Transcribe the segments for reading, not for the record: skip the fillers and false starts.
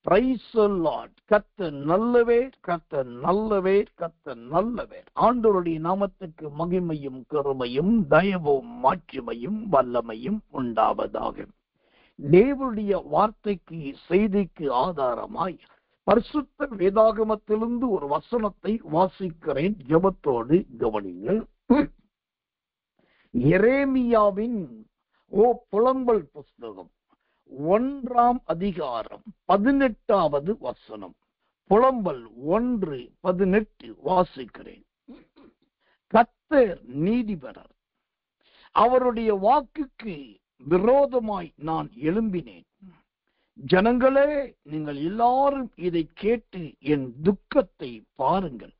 Praise the Lord. கர்த்தர் நல்லவர், கர்த்தர் நல்லவர், கர்த்தர் நல்லவர். ஆண்டவருடைய நாமத்துக்கு மகிமையும் கருமையும் தயவும் மாட்சிமையும் வல்லமையும் உண்டாவதாக. தேவனுடைய வார்த்தைக்கு செய்திக்கு ஆதாரமாய் பரிசுத்த வேதாகமத்திலிருந்து ஒரு வசனத்தை வாசிக்கிறேன். ஜெபத்தோடு கவனிங்கள். எரேமியாவின் புலம்பல் புஸ்தகம் 1 அதிகாரம் 18வது வசனம். புலம்பல் 1:18 வாசிக்கிறேன். கர்த்தர் நீதிபரர், அவருடைய வாக்குக்கு விரோதமாய் நான் எழும்பினேன். ஜனங்களே, நீங்கள் எல்லாரும் இதை கேட்டு என் துக்கத்தை பாருங்கள்.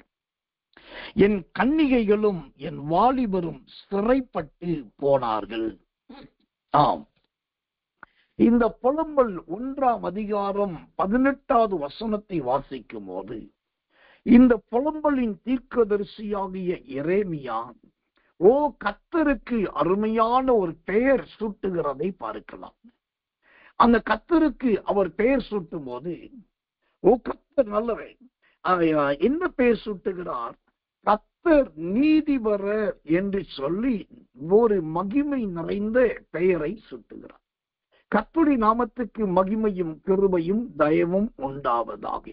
என் கன்னிகைகளும் என் வாலிபரும் சிறைப்பட்டு போனார்கள். ஆம், இந்த புலம்பல் 1 அதிகாரம் 18வது வசனத்தை வாசிக்கும் போது இந்த புலம்பலின் தீர்க்கதரிசியாகிய எரேமியா கர்த்தருக்கு அருமையான ஒரு பெயர் சூட்டுகிறதை பார்க்கலாம். அந்த கர்த்தருக்கு அவர் பெயர் சூட்டும் போது கர்த்தர் நல்லவர். என்ன பெயர் சூட்டுகிறார்? கர்த்தர் நீதிபரர் என்று சொல்லி ஒரு மகிமை நிறைந்த பெயரை சூட்டுகிறார். கர்த்தருடைய நாமத்துக்கு மகிமையும் கிருபையும் தயவும் உண்டாவதாக.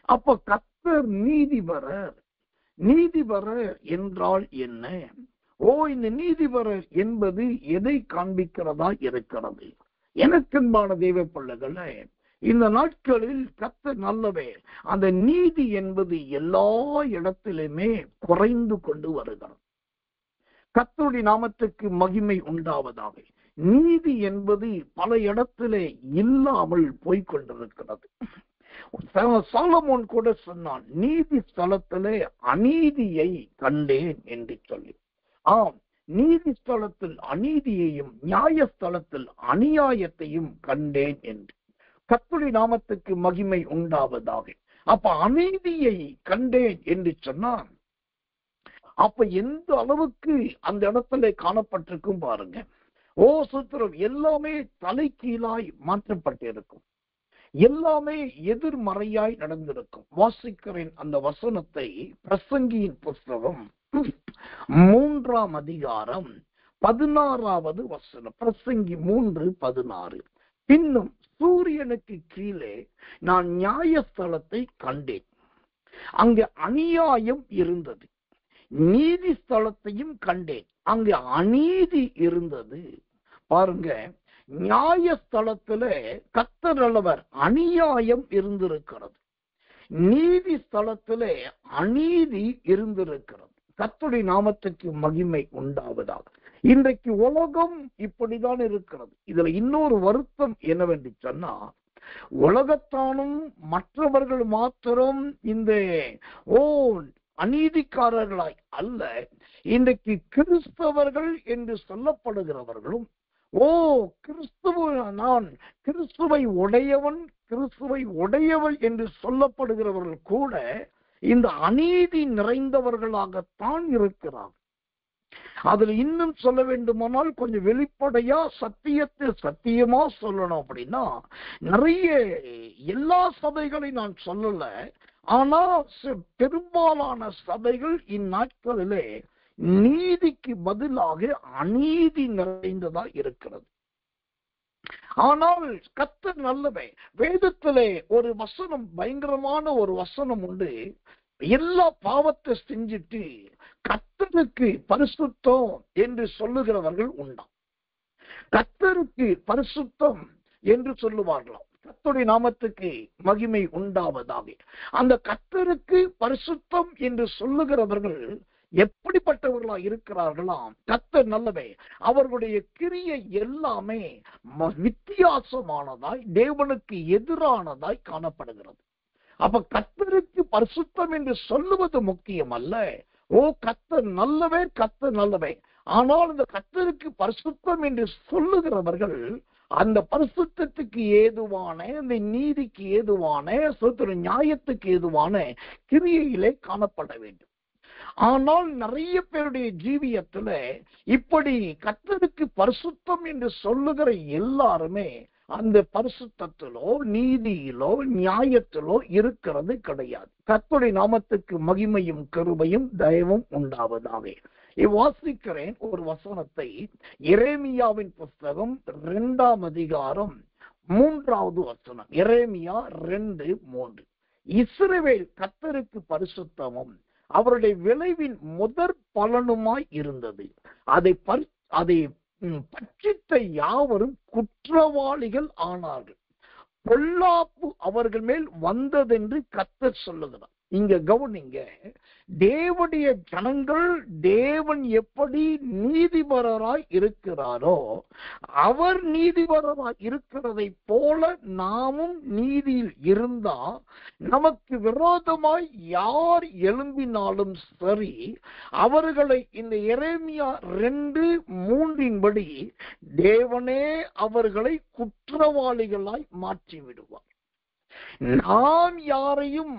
அப்ப கர்த்தர் நீதிபரர். நீதிபரர் என்றால் என்ன? இந்த நீதிபரர் என்பது எதை காண்பிக்கிறதா இருக்கிறது? எனக்கன்பான தேவ பிள்ளைகளே, இந்த நாட்களில் கர்த்தர் நல்லவே. அந்த நீதி என்பது எல்லா இடத்திலுமே குறைந்து கொண்டு வருகிறது. கர்த்தருடைய நாமத்துக்கு மகிமை உண்டாவதாக. நீதி என்பது பல இடத்திலே இல்லாமல் போய்கொண்டிருக்கிறது. சாலமோன் கூட சொன்னான், நீதி ஸ்தலத்திலே அநீதியை கண்டேன் என்று சொல்லி. ஆம், நீதி ஸ்தலத்தில் அநீதியையும் நியாயஸ்தலத்தில் அநியாயத்தையும் கண்டேன் என்று. கர்த்தருடைய நாமத்துக்கு மகிமை உண்டாவதாக. அப்ப அநீதியை கண்டேன் என்று சொன்னான். அப்ப எந்த அளவுக்கு அந்த இடத்துல காணப்பட்டிருக்கும் பாருங்க. சுத்திரம் எல்லாமே தலைகீழாய் மாற்றப்பட்டிருக்கும். எல்லாமே எதிர்மறையாய் நடந்திருக்கும். வாசிக்கிறேன் அந்த வசனத்தை. பிரசங்கியின் புஸ்தகம் 3 அதிகாரம் 16வது வசனம். பிரசங்கி 3:16. இன்னும் சூரியனுக்கு கீழே நான் நியாயஸ்தலத்தை கண்டேன். அங்கு அநியாயம் இருந்தது. நீதி ஸ்தலத்தையும் கண்டேன். அங்கு அநீதி இருந்தது. பாருங்க, நியாயஸ்தலத்துல கர்த்தர் நல்லவர், அநியாயம் இருந்திருக்கிறது. நீதி ஸ்தலத்துல அநீதி இருந்திருக்கிறது. கர்த்தருடைய நாமத்துக்கு மகிமை உண்டாவதாக. இன்றைக்கு உலகம் இப்படிதான் இருக்கிறது. இதுல இன்னொரு வருத்தம் என்னவென்று சொன்னா, உலகத்தானும் மற்றவர்கள் மாத்திரம் இந்த அநீதிக்காரர்களாய் அல்ல, இன்றைக்கு கிறிஸ்தவர்கள் என்று சொல்லப்படுகிறவர்களும் நான் கிறிஸ்துவை உடையவன், கிறிஸ்துவை உடையவள் என்று சொல்லப்படுகிறவர்கள் கூட இந்த அநீதி நிறைந்தவர்களாகத்தான் இருக்கிறார். அதுல இன்னும் சொல்ல வேண்டுமானால் கொஞ்சம் வெளிப்படையா சத்தியத்தை சத்தியமா சொல்லணும் அப்படின்னா, நிறைய எல்லா சபைகளை நான் சொல்லல, ஆனா பெரும்பாலான சபைகள் இந்நாட்களிலே நீதிக்கு பதிலாக அநீதி நிறைந்ததா இருக்கிறது. ஆனால் கர்த்தர் நல்லவே. வேதத்திலே ஒரு வசனம், பயங்கரமான ஒரு வசனம் உண்டு. எல்லா பாவத்தை செஞ்சுட்டு கர்த்தருக்கு பரிசுத்தம் என்று சொல்லுகிறவர்கள் உண்டாம். கர்த்தருக்கு பரிசுத்தம் என்று சொல்லுவார்களாம். கர்த்தருடைய நாமத்துக்கு மகிமை உண்டாவதாக. அந்த கர்த்தருக்கு பரிசுத்தம் என்று சொல்லுகிறவர்கள் எப்படிப்பட்டவர்களா இருக்கிறார்களாம்? கர்த்தர் நல்லவே. அவர்களுடைய கிரியை எல்லாமே வித்தியாசமானதாய், தேவனுக்கு எதிரானதாய் காணப்படுகிறது. அப்ப கர்த்தருக்கு பரிசுத்தம் என்று சொல்லுவது முக்கியம் அல்ல. கர்த்தர் நல்லவே, கர்த்தர் நல்லவே. ஆனால் இந்த கர்த்தருக்கு பரிசுத்தம் என்று சொல்லுகிறவர்கள் அந்த பரிசுத்தத்துக்கு ஏதுவான, அந்த நீதிக்கு ஏதுவான, நியாயத்துக்கு ஏதுவான கிரியையிலே காணப்பட வேண்டும். ஆனால் நிறைய பேருடைய ஜீவியத்துல இப்படி கர்த்தருக்கு பரிசுத்தம் என்று சொல்லுகிற எல்லாருமே அந்த பரிசுத்தத்திலோ நீதியிலோ நியாயத்திலோ இருக்கிறது கிடையாது. கர்த்தருடைய நாமத்துக்கு மகிமையும் கிருபையும் தயவும் உண்டாவதாக. வாசிக்கிறேன் ஒரு வசனத்தை. எரேமியாவின் புஸ்தகம் 2ஆம் அதிகாரம் 3வது வசனம். எரேமியா 2:3. இஸ்ரவேல் கர்த்தருக்கு பரிசுத்தமும் அவருடைய விளைவின் முதற் பலனுமாய் இருந்தது. அதை பட்சித்த யாவரும் குற்றவாளிகள் ஆனார்கள். பொல்லாப்பு அவர்கள் மேல் வந்ததென்று கர்த்தர் சொல்லுகிறார். இங்க கவனிங்க, தேவனுடைய ஜனங்கள் தேவன் எப்படி நீதிபரராய் இருக்கிறாரோ அவர் நீதிபரராய் இருக்கிறதை போல நாமும் நீதியில் இருந்தா நமக்கு விரோதமாய் யார் எழும்பினாலும் சரி அவர்களை இந்த எரேமியா 2:3 தேவனே அவர்களை குற்றவாளிகளாய் மாற்றி விடுவார். நாம் யாரையும்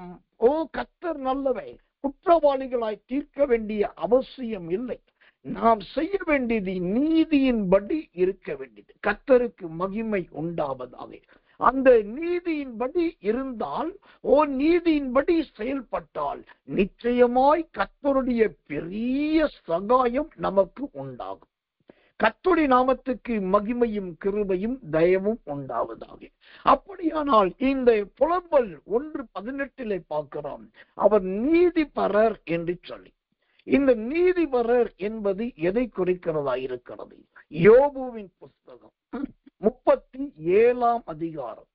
கர்த்தர் நல்லவை குற்றவாளிகளாய் தீர்க்க வேண்டிய அவசியம் இல்லை. நாம் செய்ய வேண்டியது நீதியின்படி இருக்க வேண்டியது. கர்த்தருக்கு மகிமை உண்டாவதாக. அந்த நீதியின்படி இருந்தால் நீதியின்படி செயல்பட்டால் நிச்சயமாய் கர்த்தருடைய பெரிய சகாயம் நமக்கு உண்டாகும். கர்த்தருடைய நாமத்துக்கு மகிமையும் கிருபையும் தயவும் உண்டாவதாக. அப்படியானால் இந்த புலம்பல் 1:18 பார்க்கிறோம். அவர் நீதிபரர் என்று சொல்லி, இந்த நீதிபரர் என்பது எதை குறிக்கிறதா இருக்கிறது? யோபுவின் புஸ்தகம் 37ஆம் அதிகாரம்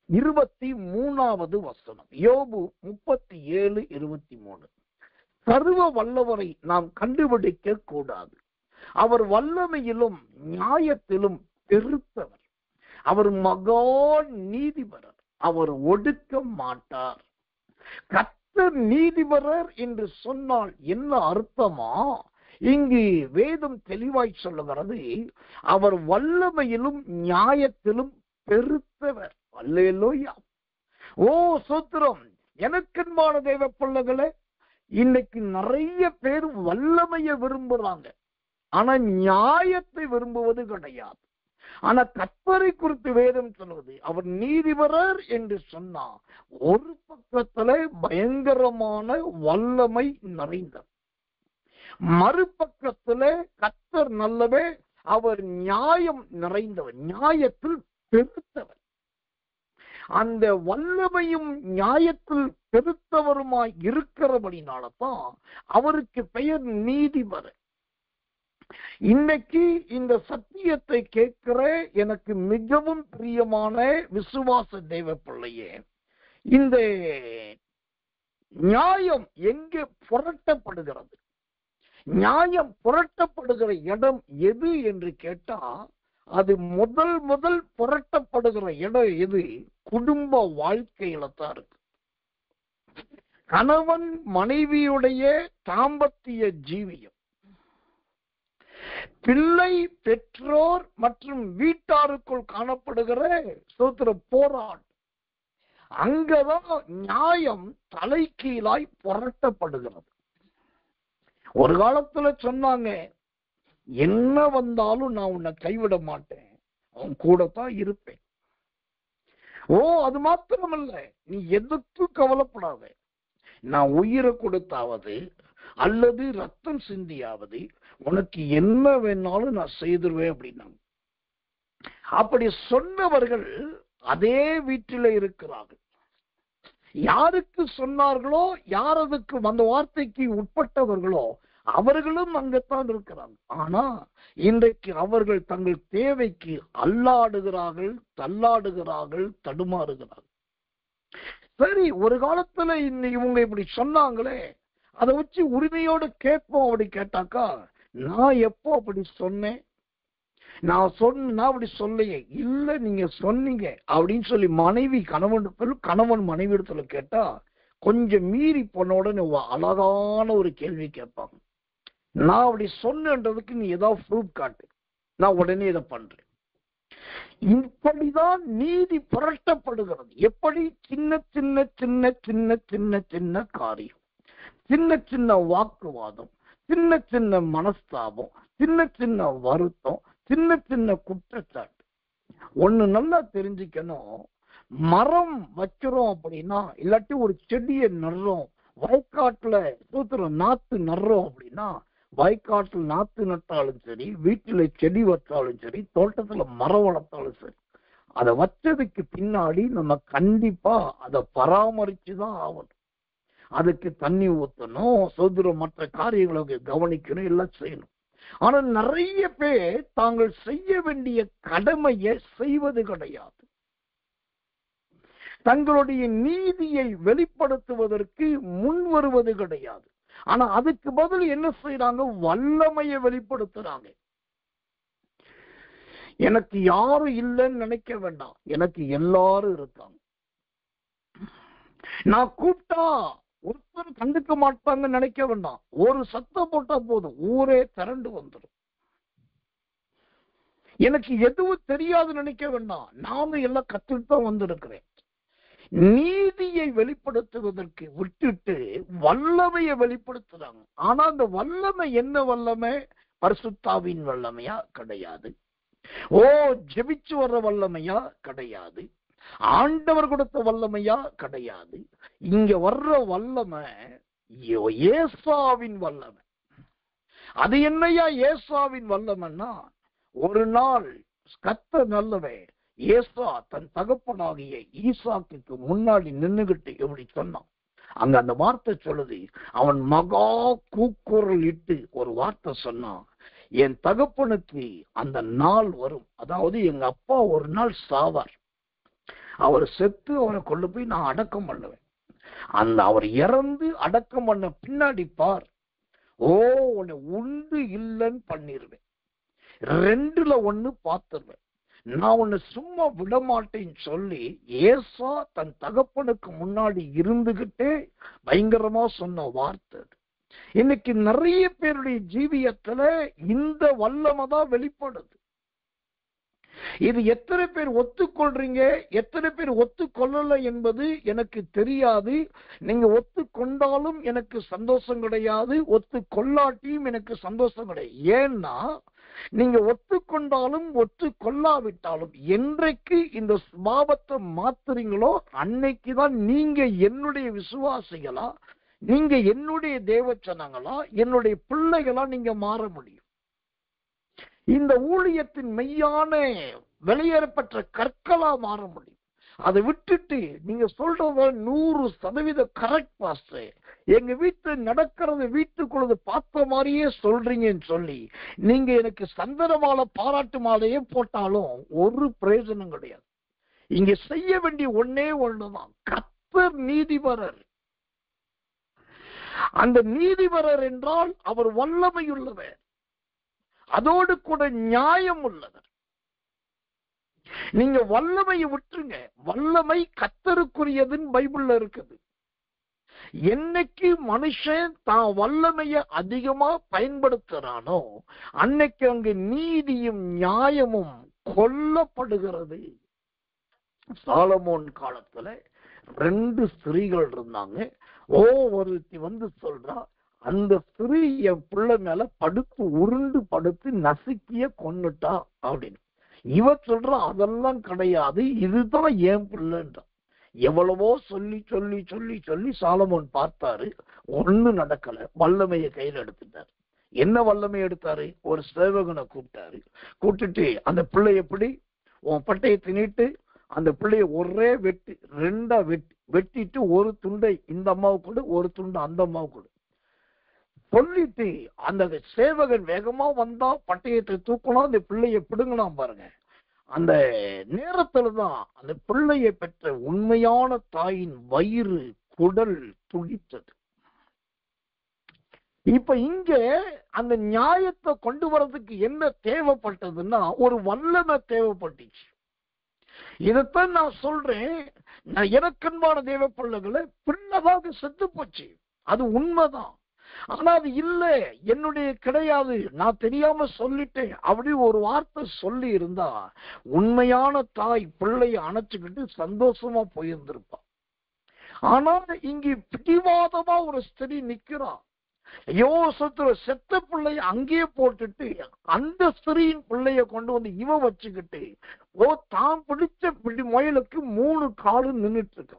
23வது வசனம். யோபு 37:23. சர்வ வல்லவரை நாம் கண்டுபிடிக்க கூடாது. அவர் வல்லமையிலும் நியாயத்திலும் பெருத்தவர். அவர் மகா நீதிபரர். அவர் ஒடுக்க மாட்டார். கர்த்தர் நீதிபரர் என்று சொன்னால் என்ன அர்த்தமா? இங்கு வேதம் தெளிவாய் சொல்லுகிறது, அவர் வல்லமையிலும் நியாயத்திலும் பெருத்தவர். அல்லேலூயா. சோத்திரம். எனக்கன்பான தேவ பிள்ளைகளே, இன்னைக்கு நிறைய பேர் வல்லமையை விரும்புறாங்க, ஆனா நியாயத்தை விரும்புவது கிடையாது. ஆனா கர்த்தரை குறித்து வேதம் சொல்வது அவர் நீதிபரர் என்று சொன்னா ஒரு பக்கத்துல பயங்கரமான வல்லமை நிறைந்தவர், மறுபக்கத்துல கர்த்தர் நல்லவே அவர் நியாயம் நிறைந்தவர், நியாயத்தில் பெருத்தவர். அந்த வல்லமையும் நியாயத்தில் பெருத்தவருமாய் இருக்கிறபடினால்தான் அவருக்கு பெயர் நீதிபரர். இன்னைக்கு இந்த சத்தியத்தை கேட்கிற எனக்கு மிகவும் பிரியமான விசுவாச தேவ பிள்ளையே, இந்த நியாயம் எங்கே புரட்டப்படுகிறது? நியாயம் புரட்டப்படுகிற இடம் எது என்று கேட்டா அது முதல் புரட்டப்படுகிற இடம் எது? குடும்ப வாழ்க்கையில தான் இருக்கு. கணவன் மனைவியுடைய தாம்பத்திய ஜீவியம், பிள்ளை பெற்றோர் மற்றும் வீட்டாருக்குள் காணப்படுகிற சோத்திர போராட்டம், அங்கதான் நியாயம் தலைகீழாய் புரட்டப்படுகிறது. ஒரு காலத்துல சொன்னாங்க, என்ன வந்தாலும் நான் உன்னை கைவிட மாட்டேன், அவன் கூடத்தான் இருப்பேன். அது மாத்திரமல்ல, நீ எதுக்கும் கவலைப்படாத, நான் உயிரை கொடுத்தாவது அல்லது ரத்தம் சிந்தியாவது உனக்கு என்ன வேணாலும் நான் செய்திருவேன் அப்படின்னாங்க. அப்படி சொன்னவர்கள் அதே வீட்டில இருக்கிறார்கள். யாருக்கு சொன்னார்களோ, யார் அதுக்கு அந்த வார்த்தைக்கு உட்பட்டவர்களோ அவர்களும் அங்கத்தான் இருக்கிறாங்க. ஆனா இன்றைக்கு அவர்கள் தங்கள் தேவைக்கு அல்லாடுகிறார்கள், தள்ளாடுகிறார்கள், தடுமாறுகிறார்கள். சரி, ஒரு காலத்துல இவங்க இப்படி சொன்னாங்களே, அதை வச்சு உரிமையோடு கேட்போம். அப்படி கேட்டாக்கா, நான் எப்போ அப்படி சொன்னேன்? நான் அப்படி சொல்லையே. இல்ல, நீங்க சொன்னீங்க அப்படின்னு சொல்லி கணவன் மனைவி இடத்துல கேட்டா கொஞ்சம் மீறி போன உடனே அழகான ஒரு கேள்வி கேட்பாங்க. நான் அப்படி சொன்னதுக்கு நீ ஏதாவது ப்ரூஃப் காட்டு, நான் உடனே இதை பண்றேன். இப்படிதான் நீதி புரட்டப்படுகிறது. எப்படி? சின்ன சின்ன சின்ன சின்ன சின்ன சின்ன காரியம், சின்ன சின்ன வாக்குவாதம், சின்ன சின்ன மனஸ்தாபம், சின்ன சின்ன வருத்தம், சின்ன சின்ன குற்றச்சாட்டு. ஒண்ணு நல்லா தெரிஞ்சுக்கணும், மரம் வைக்கிறோம் அப்படின்னா, இல்லாட்டி ஒரு செடியை நடுறோம், வயக்காட்டுல நாத்து நடுறோம் அப்படின்னா, வயக்காட்டுல நாத்து நட்டாலும் சரி, வீட்டுல செடி வச்சாலும் சரி, தோட்டத்துல மரம் வளர்த்தாலும் சரி, அதை வச்சதுக்கு பின்னாடி நம்ம கண்டிப்பா அதை பராமரிச்சுதான் ஆகணும். அதுக்கு தண்ணி ஊத்தணும், மற்ற காரியங்களை கவனிக்கணும், எல்லாம் செய்யணும். ஆனா நிறைய பேர் தாங்கள் செய்ய வேண்டிய கடமையை செய்வது கிடையாது. தங்களுடைய நீதியை வெளிப்படுத்துவதற்கு முன் வருவது கிடையாது. ஆனா அதுக்கு பதில் என்ன செய்யறாங்க? வல்லமையை வெளிப்படுத்துறாங்க. எனக்கு யாரும் இல்லைன்னு நினைக்க வேண்டாம், எனக்கு எல்லாரும் இருக்காங்க. நான் கூப்பிட்டா ஒருத்தர் கண்டுக்க மாட்டாங்க நினைக்க வேண்டாம், ஒரு சத்தம் போட்டா போதும் ஊரே திரண்டு வந்துடும். எனக்கு எதுவும் தெரியாது நினைக்க வேண்டாம், நானும் எல்லாம் கத்துட்டு தான் வந்திருக்கிறேன். நீதியை வெளிப்படுத்துவதற்கு விட்டுட்டு வல்லமையை வெளிப்படுத்துறாங்க. ஆனா அந்த வல்லமை என்ன வல்லமை? பரிசுத்தாவின் வல்லமையா? கிடையாது. ஜெபிச்சு வர்ற வல்லமையா? கிடையாது. ஆண்டவர் கொடுத்த வல்லமையா? கிடையாது. இங்க வர்ற வல்லமை ஏசாவின் வல்லமை. அது என்னையா ஏசாவின் வல்லமைன்னா, ஒரு நாள் கர்த்தர் நல்லவே, ஏசா தன் தகப்பனாகிய ஈசாக்குக்கு முன்னாடி நின்னுகிட்டு எப்படி சொன்னான், அங்க அந்த வார்த்தை சொல்லுது, அவன் மகா கூக்குரல் இட்டு ஒரு வார்த்தை சொன்னான், என் தகப்பனுக்கு அந்த நாள் வரும், அதாவது எங்க அப்பா ஒரு நாள் சாவார், அவர் செத்து அவரை கொண்டு போய் நான் அடக்கம் பண்ணுவேன், அந்த அவர் இறந்து அடக்கம் பண்ண பின்னாடி பார், உன்னை உண்டு இல்லைன்னு பண்ணிருவேன், 2ல 1 பார்த்துருவேன், நான் உன்னை சும்மா விடமாட்டேன்னு சொல்லி ஏசா தன் தகப்பனுக்கு முன்னாடி இருந்துகிட்டே பயங்கரமா சொன்ன வார்த்தை. இன்னைக்கு நிறைய பேருடைய ஜீவியத்துல இந்த வல்லமை தான் வெளிப்படுது. இது எத்தனை பேர் ஒத்துக்கொள்றீங்க, எத்தனை பேர் ஒத்துக்கொள்ளல என்பது எனக்கு தெரியாது. நீங்க ஒத்துக்கொண்டாலும் எனக்கு சந்தோஷம் கிடையாது, ஒத்துக்கொள்ளாட்டியும் எனக்கு சந்தோஷம் கிடையாது. ஏன்னா நீங்க ஒத்துக்கொண்டாலும் ஒத்துக்கொள்ளாவிட்டாலும் என்றைக்கு இந்த சுபாவத்தை மாத்துறீங்களோ அன்னைக்குதான் நீங்க என்னுடைய விசுவாசிகளா, நீங்க என்னுடைய தேவச்சனங்களா, என்னுடைய பிள்ளைகளா நீங்க மாற முடியும். இந்த ஊழியத்தின் மெய்யான வெளியேறப்பட்ட கற்களா மாற முடியும். அதை விட்டுட்டு நீங்க சொல்றது 100% கரெக்ட் பாஸ்டர், எங்க வீட்டு நடக்கிறது வீட்டுக்குள்ளது பார்த்த மாதிரியே சொல்றீங்கன்னு சொல்லி நீங்க எனக்கு சந்தன மாலை பாராட்டு மாலையே போட்டாலும் ஒரு பிரயோஜனம் கிடையாது. இங்க செய்ய வேண்டிய ஒன்னே ஒண்ணுதான், கர்த்தர் நீதிபரர். அந்த நீதிபரர் என்றால் அவர் வல்லமையுள்ளவர், அதோடு கூட நியாயம் உள்ளவர். நீங்க வல்லமையை விட்டுருங்க, வல்லமை கர்த்தருக்குரியதுன்னு பைபிள்ல இருக்குது. என்னைக்கு மனுஷன் தான் வல்லமையை அதிகமா பயன்படுத்துறானோ அன்னைக்கு அங்கு நீதியும் நியாயமும் கொல்லப்படுகிறது. சாலமோன் காலத்துல 2 ஸ்திரீகள் இருந்தாங்க. ஒருத்தி வந்து சொல்றா, அந்த ஸ்திரீ என் பிள்ளை மேல படுத்து உருண்டு படுத்து நசுக்கிய கொன்னுட்டா அப்படின்னு. இவ சொல்றா அதெல்லாம் கிடையாது, இதுதான் என் பிள்ளைன்றா. எவ்வளவோ சொல்லி சொல்லி சொல்லி சொல்லி சாலமோன் பார்த்தாரு, ஒண்ணு நடக்கல. வல்லமையை கையில எடுத்துட்டாரு. என்ன வல்லமை எடுத்தாரு? ஒரு சேவகனை கூப்பிட்டாரு. கூப்பிட்டுட்டு அந்த பிள்ளை எப்படி உன் பட்டையை திணிட்டு அந்த பிள்ளைய ஒரே வெட்டு 2ஆ வெட்டிட்டு ஒரு துண்டை இந்த அம்மாவுக்கு கொடு, ஒரு துண்டை அந்த அம்மாவுக்கு கொடு சொல்லிட்டு அந்த சேவகன் வேகமா வந்தா பட்டயத்தை தூக்கணும், அந்த பிள்ளைய பிடுங்கலாம் பாருங்க. அந்த நேரத்துலதான் அந்த பிள்ளையை பெற்ற உண்மையான தாயின் வயிறு குடல் துடித்தது. இப்ப இங்க அந்த நியாயத்தை கொண்டு வர்றதுக்கு என்ன தேவைப்பட்டதுன்னா ஒரு வல்லமை தேவைப்பட்டுச்சு. இதைத்தான் நான் சொல்றேன், எனக்கன்பான தேவ பிள்ளைகளை பிள்ளைதாக செத்து போச்சு, அது உண்மைதான். ஆனா அது இல்ல என்னுடைய கிடையாது, நான் தெரியாம சொல்லிட்டேன் அப்படி ஒரு வார்த்தை சொல்லி இருந்தா உண்மையான தாய் பிள்ளைய அணைச்சுக்கிட்டு சந்தோஷமா போயிருந்திருப்பா. ஆனா இங்கு பிடிவாதமா ஒரு ஸ்திரீ நிக்கிறா. ஐயோ செத்த பிள்ளைய அங்கேயே போட்டுட்டு அந்த ஸ்திரீயின் பிள்ளைய கொண்டு வந்து இவ வச்சுக்கிட்டு தான் பிடிச்ச முயலுக்கு 3 காலு நின்றுட்டு இருக்கு.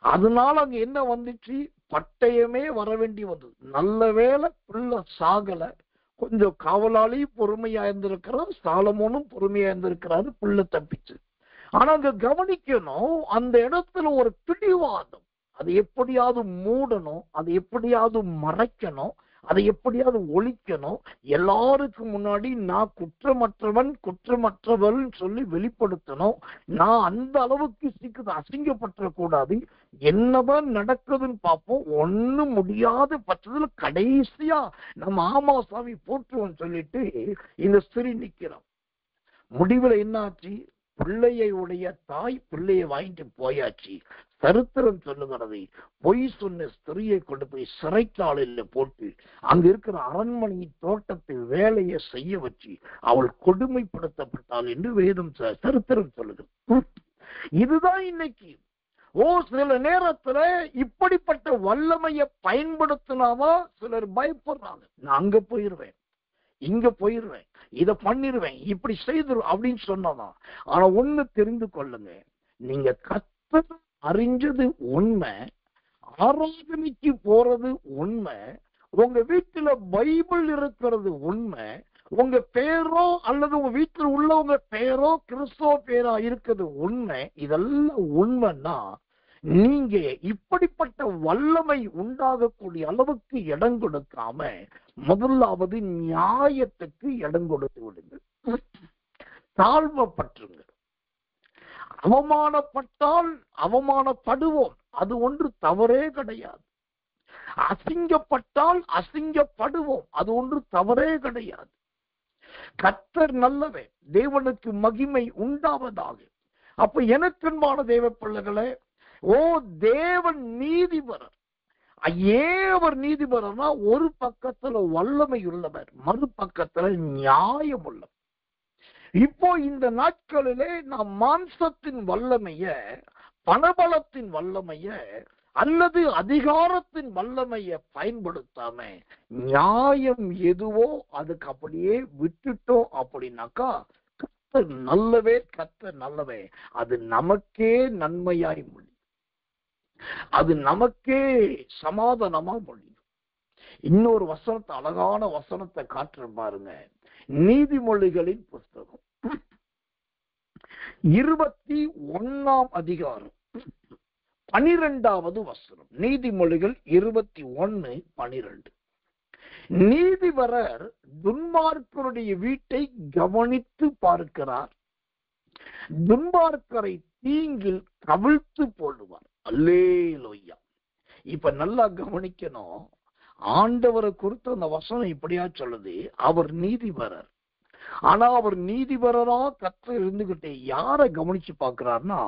அதனால அங்க என்ன வந்துச்சு, பட்டயமே வர வேண்டி வந்தது. நல்ல வேளை பிள்ளை சாகல. கொஞ்சம் காவலாளி பொறுமையா இருந்திருக்கிறார், சாலமோனும் பொறுமையா இருந்திருக்கிறாரு, பிள்ளை தப்பிச்சு. ஆனா அங்க கவனிக்கணும், அந்த இடத்துல ஒரு பிடிவாதம். அதை எப்படியாவது மூடணும், அதை எப்படியாவது மறைக்கணும், அதை எப்படியாவது ஒழிக்கணும். எல்லாருக்கும் முன்னாடி நான் குற்றமற்றவன் குற்றமற்றவள் சொல்லி வெளிப்படுத்தணும். நான் அந்த அளவுக்கு அசிங்கப்பட்ட கூடாது. என்னதான் நடக்குதுன்னு பார்ப்போம். ஒண்ணும் முடியாத பட்சத்துல கடைசியா நம்ம ஆமாசாமி போற்றுவோம் சொல்லிட்டு இந்த ஸ்திரீ நிக்கிறோம். முடிவுல என்னாச்சு, பிள்ளையுடைய தாய் பிள்ளையை வாங்கிட்டு போயாச்சு. சரித்திரம் சொல்லுகிறது, பொய் சொன்ன ஸ்திரியை கொண்டு போய் சிறைச்சாலையில போட்டு அங்க இருக்கிற அரண்மனை தோட்டத்தை வேலையை செய்ய வச்சு அவள் கொடுமைப்படுத்தப்பட்டாள் என்று வேதம் சரித்திரம் சொல்லுகிறது. இதுதான் இன்னைக்கு. சில நேரத்துல இப்படிப்பட்ட வல்லமையை பயன்படுத்தினாதான் சிலர் பயப்படுறாங்க. நான் அங்க போயிருவேன், இங்க போயிருவேன், இத பண்ணிருவேன், இப்படி செய்திரும் அப்படின்னு சொன்னதான். ஆனா ஒண்ணு தெரிந்து கொள்ளுங்க, நீங்க கர்த்தர் அறிஞ்சது உண்மை, ஆராதனைக்கு போறது உண்மை, உங்க வீட்டுல பைபிள் இருக்கிறது உண்மை, உங்க பேரோ அல்லது உங்க வீட்டுல உள்ளவங்க பேரோ கிறிஸ்தவ பேரா இருக்கிறது உண்மை. இதெல்லாம் உண்மைன்னா நீங்க இப்படிப்பட்ட வல்லமை உண்டாகக்கூடிய அளவுக்கு இடம் கொடுக்காம முதலாவது நியாயத்துக்கு இடம் கொடுத்து விடுங்க. தாழ்மைப்பற்றுங்க. அவமானப்பட்டால் அவமானப்படுவோம், அது ஒன்று தவறே கிடையாது. அசிங்கப்பட்டால் அசிங்கப்படுவோம், அது ஒன்று தவறே கிடையாது. கர்த்தர் நல்லவே, தேவனுக்கு மகிமை உண்டாவதாக. அப்ப எனக்கன்பான தேவ பிள்ளைகளே, தேவன் நீதிபரர். ஏன் அவர் நீதிபரர்னா, ஒரு பக்கத்துல வல்லமை உள்ளவர், மறுபக்கத்துல நியாயம் உள்ளவர். இப்போ இந்த நாட்களிலே நாம் மாம்சத்தின் வல்லமைய, பணபலத்தின் வல்லமைய அல்லது அதிகாரத்தின் வல்லமைய பயன்படுத்தாம நியாயம் எதுவோ அதுக்கு அப்படியே விட்டுட்டோம் அப்படின்னாக்கா கர்த்தர் நல்லவே, கர்த்தர் நல்லவே, அது நமக்கே நன்மையாய் முடியும், அது நமக்கே சமாதானமா முடியும். இன்னொரு வசனத்தை, அழகான வசனத்தை காட்டுற பாருங்க. நீதிமொழிகளின் புஸ்தகம் 21ஆம் அதிகாரம் 12வது வசனம். நீதிமொழிகள் 21:12. நீதிபரர் துன்மார்க்கருடைய வீட்டை கவனித்து பார்க்கிறார், துன்மார்க்கரை தீங்கில் கவிழ்த்து போடுவார். அல்லேலூயா. இப்ப நல்லா கவனிக்கணும். ஆண்டவரை குறித்து அந்த வசனம் இப்படியா சொல்லுது, அவர் நீதிபரர். ஆனா அவர் நீதிபரரா கர்த்தர் இருந்துகிட்டே யாரை கவனிச்சு பார்க்கிறார்னா,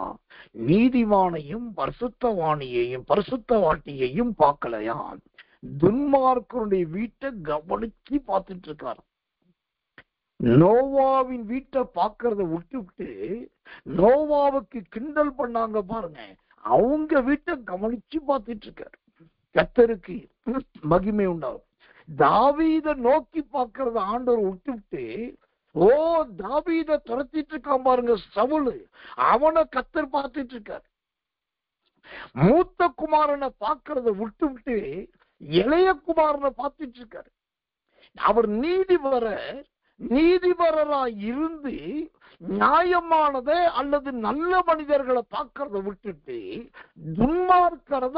நீதிவானையும் பரிசுத்தவாணியையும் பரிசுத்தவாட்டியையும் பார்க்கலையா, துன்மார்க்கருடைய வீட்டை கவனிச்சு பார்த்துட்டு இருக்காரு. நோவாவின் வீட்டை பார்க்கறத விட்டுவிட்டு நோவாவுக்கு கிண்டல் பண்ணாங்க பாருங்க, அவங்க வீட்டை கவனிச்சு பார்த்துட்டு இருக்காரு. கர்த்தருக்கு மகிமை உண்டாகும். தாவீதை நோக்கி பார்க்கறத ஆண்டவர் விட்டுவிட்டு தாவீதை துரத்திட்டு இருக்கான் பாருங்க சவுலு, அவனை கர்த்தர் பார்த்துட்டு இருக்காரு. மூத்த குமாரனை பார்க்கறத விட்டுவிட்டு இளைய குமாரனை பார்த்துட்டு இருக்காரு. அவர் நீதிபரரா இருந்து நியாயமானதை அல்லது நல்ல மனிதர்களை பார்க்கறத விட்டுட்டு துன்மார்க்கறத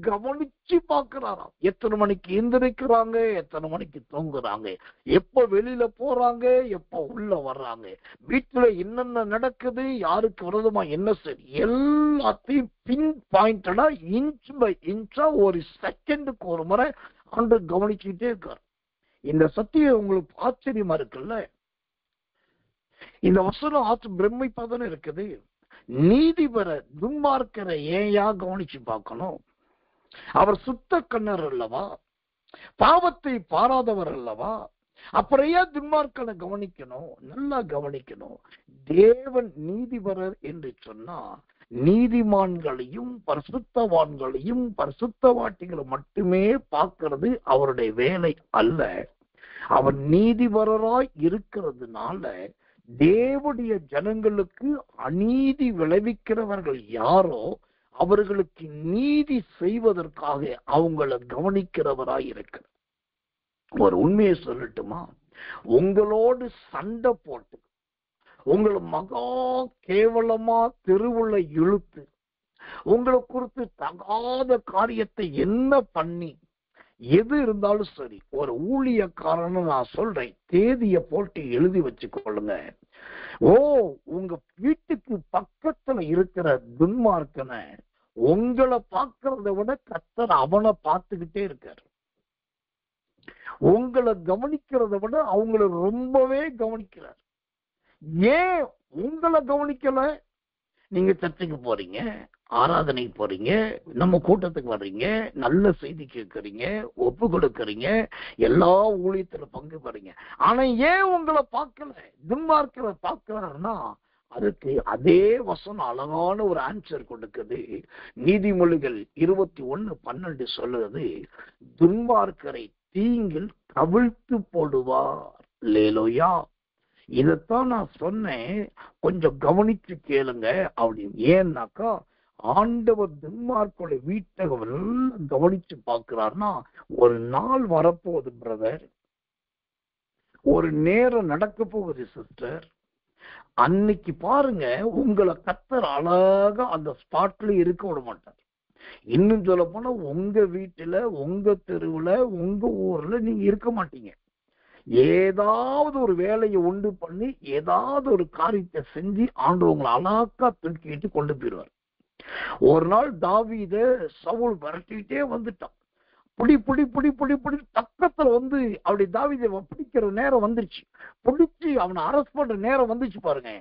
கவனிச்சு பார்க்கிறாராம். எத்தனை மணிக்கு எந்திரிக்கிறாங்க, எத்தனை மணிக்கு தூங்குறாங்க, எப்ப வெளியில போறாங்க, எப்ப உள்ள வர்றாங்க, வீட்டுல என்னென்ன நடக்குது, யாருக்கு விரோதமா என்ன சரி, எல்லாத்தையும் பின் பாயிண்டடா இன்ச் பை இன்ச்சா ஒரு செகண்டுக்கு ஒரு முறை ஆண்டு கவனிச்சுக்கிட்டே இருக்காரு. இந்த சத்தியம் உங்களுக்கு ஆச்சரியமா இருக்குல்ல? இந்த வசனம் பிரமிப்பாதானே இருக்குது. நீதிபர துன்மார்க்கரை ஏயா கவனிச்சு பார்க்கணும்? அவர் சுத்த கண்ணர் அல்லவா, பாவத்தை பாராதவர் அல்லவா, அப்புறம் ஏன் துன்மார்க்கனை கவனிக்கணும்? நல்லா கவனிக்கணும். தேவன் நீதிபரர் என்று சொன்னா நீதிமான்களையும் பரிசுத்தவான்களையும் பரிசுத்தவாட்டிகளை மட்டுமே பார்க்கிறது அவருடைய வேலை அல்ல. அவர் நீதிபரராய் இருக்கிறதுனால தேவனுடைய ஜனங்களுக்கு அநீதி விளைவிக்கிறவர்கள் யாரோ அவர்களுக்கு நீதி செய்வதற்காக அவங்களை கவனிக்கிறவராய் இருக்கிறார். ஒரு உண்மையை சொல்லட்டுமா, உங்களோடு சண்டை போட்டு உங்களை மகா கேவலமா தெருவுல இழுத்து உங்களை குறித்து தகாத காரியத்தை என்ன பண்ணி எது இருந்தாலும் சரி, ஒரு ஊழியக்காரன்னு நான் சொல்றேன், தேதியை போட்டு எழுதி வச்சுக்கொள்ளுங்க. உங்க வீட்டுக்கு பக்கத்துல இருக்கிற துன்மார்க்கனை உங்களை பார்க்கறத விட கர்த்தர் அவனை பார்த்துக்கிட்டே இருக்காரு. உங்களை கவனிக்கிறத விட அவங்கள ரொம்பவே கவனிக்கிறார். ஏன் உங்களை கவனிக்கல? நீங்க சர்ச்சைக்கு போறீங்க, ஆராதனைக்கு போறீங்க, நம்ம கூட்டத்துக்கு வர்றீங்க, நல்ல செய்தி கேட்கறீங்க, ஒப்பு கொடுக்கறீங்க, எல்லா ஊழியத்துல பங்கு பெறீங்க. ஆனா ஏன் உங்களை பார்க்கல? துன்மார்க்கரை பார்க்கிறாருன்னா அதுக்கு அதே வசனம் அழகான ஒரு ஆன்சர் கொடுக்குது. நீதிமொழிகள் 21:12 சொல்லுறது, துன்மார்க்கரை தீங்கில் கவிழ்த்து போடுவார். லேலோயா, இதத்தான் நான் சொன்னேன், கொஞ்சம் கவனிச்சு கேளுங்க அப்படின்னு. ஏன்னாக்கா ஆண்டவர் துன்மார்க்கோட வீட்டை கவனிச்சு பார்க்கிறார்னா ஒரு நாள் வரப்போகுது பிரதர், ஒரு நேரம் நடக்க போகுது சிஸ்டர். அன்னைக்கு பாருங்க, உங்களை கர்த்தர் அழகா அந்த ஸ்பாட்ல இருக்க விட மாட்டார். இன்னும் சொல்ல போனா உங்க வீட்டுல, உங்க தெருவுல, உங்க ஊர்ல நீங்க இருக்க மாட்டீங்க. ஏதாவது ஒரு வேலையை உண்டு பண்ணி ஏதாவது ஒரு காரியத்தை செஞ்சு ஆண்டவங்களை அழகா தூக்கிட்டு கொண்டு போயிடுவார். ஒரு நாள் தாவீத சவுல் விரட்டிட்டே வந்துட்டான். புடி புடி புடி புடி புடி பக்கத்துல வந்து அப்படி தாவீதை பிடிக்கிற நேரம் வந்துருச்சு. பிடிச்சு அவனை அரெஸ்ட் பண்ற நேரம் வந்துச்சு பாருங்க.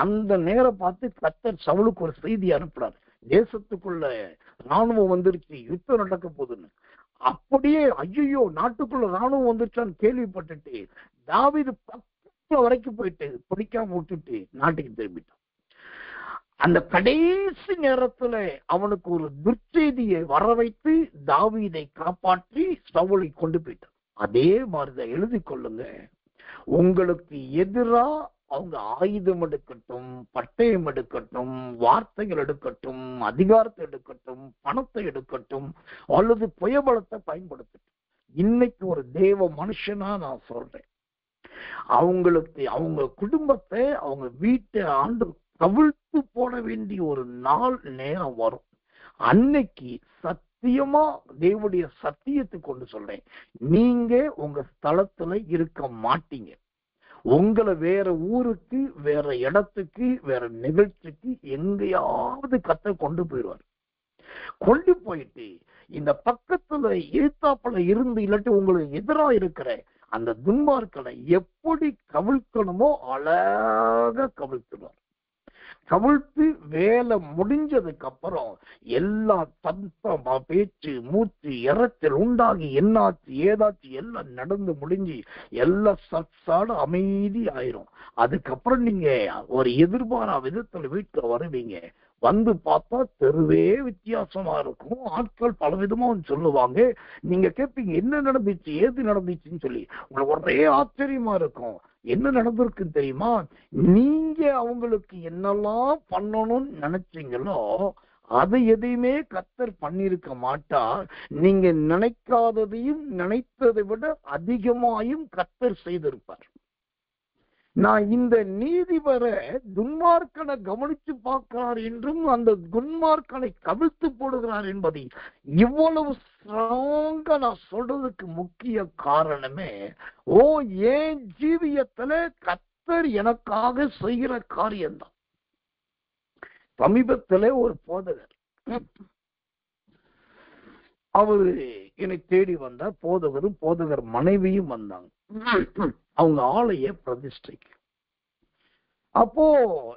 அந்த நேரம் பார்த்து கர்த்தர் சவுலுக்கு ஒரு செய்தி அனுப்புறாரு, தேசத்துக்குள்ள ராணுவம் வந்துருச்சு, யுத்தம் நடக்க போகுதுன்னு. அப்படியே ஐயோ நாட்டுக்குள்ள ராணுவம் வந்துருச்சான்னு கேள்விப்பட்டுட்டு தாவீது பக்கத்துல வரைக்கும் போயிட்டு பிடிக்காம விட்டுட்டு நாட்டுக்கு திரும்பிட்டான். அந்த கடைசி நேரத்துல அவனுக்கு ஒரு துர்ச்செய்தியை வர வைத்து தாவீதை காப்பாற்றி சவுலை கொண்டு போயிட்டான். அதே மாதிரிதான் எழுதி கொள்ளுங்க, உங்களுக்கு எதிரா அவங்க ஆயுதம் எடுக்கட்டும், பட்டயம் எடுக்கட்டும், வார்த்தைகள் எடுக்கட்டும், அதிகாரத்தை எடுக்கட்டும், பணத்தை எடுக்கட்டும், அல்லது புயபலத்தை பயன்படுத்தட்டும். இன்னைக்கு ஒரு தேவ மனுஷனா நான் சொல்றேன், அவங்களுக்கு அவங்க குடும்பத்தை, அவங்க வீட்டை ஆண்டு கவிழ்த்து போட வேண்டிய ஒரு நாள் நேரம் வரும். அன்னைக்கு சத்தியமா தேவனுடைய சத்தியத்தை கொண்டு சொல்றேன், நீங்க உங்க ஸ்தலத்துல இருக்க மாட்டீங்க. உங்களை வேற ஊருக்கு, வேற இடத்துக்கு, வேற நிகழ்ச்சிக்கு எங்கேயாவது கர்த்தர் கொண்டு போயிடுவார். கொண்டு போயிட்டு இந்த பக்கத்துல எழுத்தாப்புல இருந்து இல்லாட்டி உங்களுக்கு எதிரா இருக்கிற அந்த துன்மார்க்கனை எப்படி கவிழ்க்கணுமோ அழகா கவிழ்த்துடுவார். கவிழ்த்து வேலை முடிஞ்சதுக்கு அப்புறம் எல்லா தந்தம் பேச்சு மூச்சு இறைச்சல் உண்டாகி என்னாச்சு ஏதாச்சு எல்லாம் நடந்து முடிஞ்சு எல்லாம் சட்சாடு அமைதி ஆயிரும். அதுக்கப்புறம் நீங்க ஒரு எதிர்பாரா விதத்துல வீட்டுல வருவீங்க. வந்து பார்த்தா தெருவே வித்தியாசமா இருக்கும், ஆட்கள் பல விதமா சொல்லுவாங்க. நீங்க கேட்பீங்க என்ன நடந்துச்சு, ஏது நடந்துச்சுன்னு சொல்லி. உங்களுக்கு ஒரே ஆச்சரியமா இருக்கும். என்ன நடந்திருக்குன்னு தெரியுமா? நீங்க அவங்களுக்கு என்னெல்லாம் பண்ணணும்னு நினைச்சீங்களோ அதை எதையுமே கர்த்தர் பண்ணிருக்க மாட்டார். நீங்க நினைக்காததையும் நினைத்ததை விட அதிகமாயும் கர்த்தர் செய்திருப்பார். நான் இந்த நீதிபர துன்மார்க்கனை கவனித்து பார்க்கிறார் என்றும் அந்த துன்மார்க்கனை கவிழ்த்து போடுகிறார் என்பதை இவ்வளவு ஸ்ட்ராங்கா நான் சொல்றதுக்கு முக்கிய காரணமே, ஏன் ஜீவியத்துல கர்த்தர் எனக்காக செய்கிற காரியம்தான். சமீபத்துல ஒரு போதகர் அவரு என்னை தேடி வந்தார். போதகரும் போதகர் மனைவியும் வந்தாங்க அவங்க ஆலய பிரதிஷ்டைக்கு. அப்போ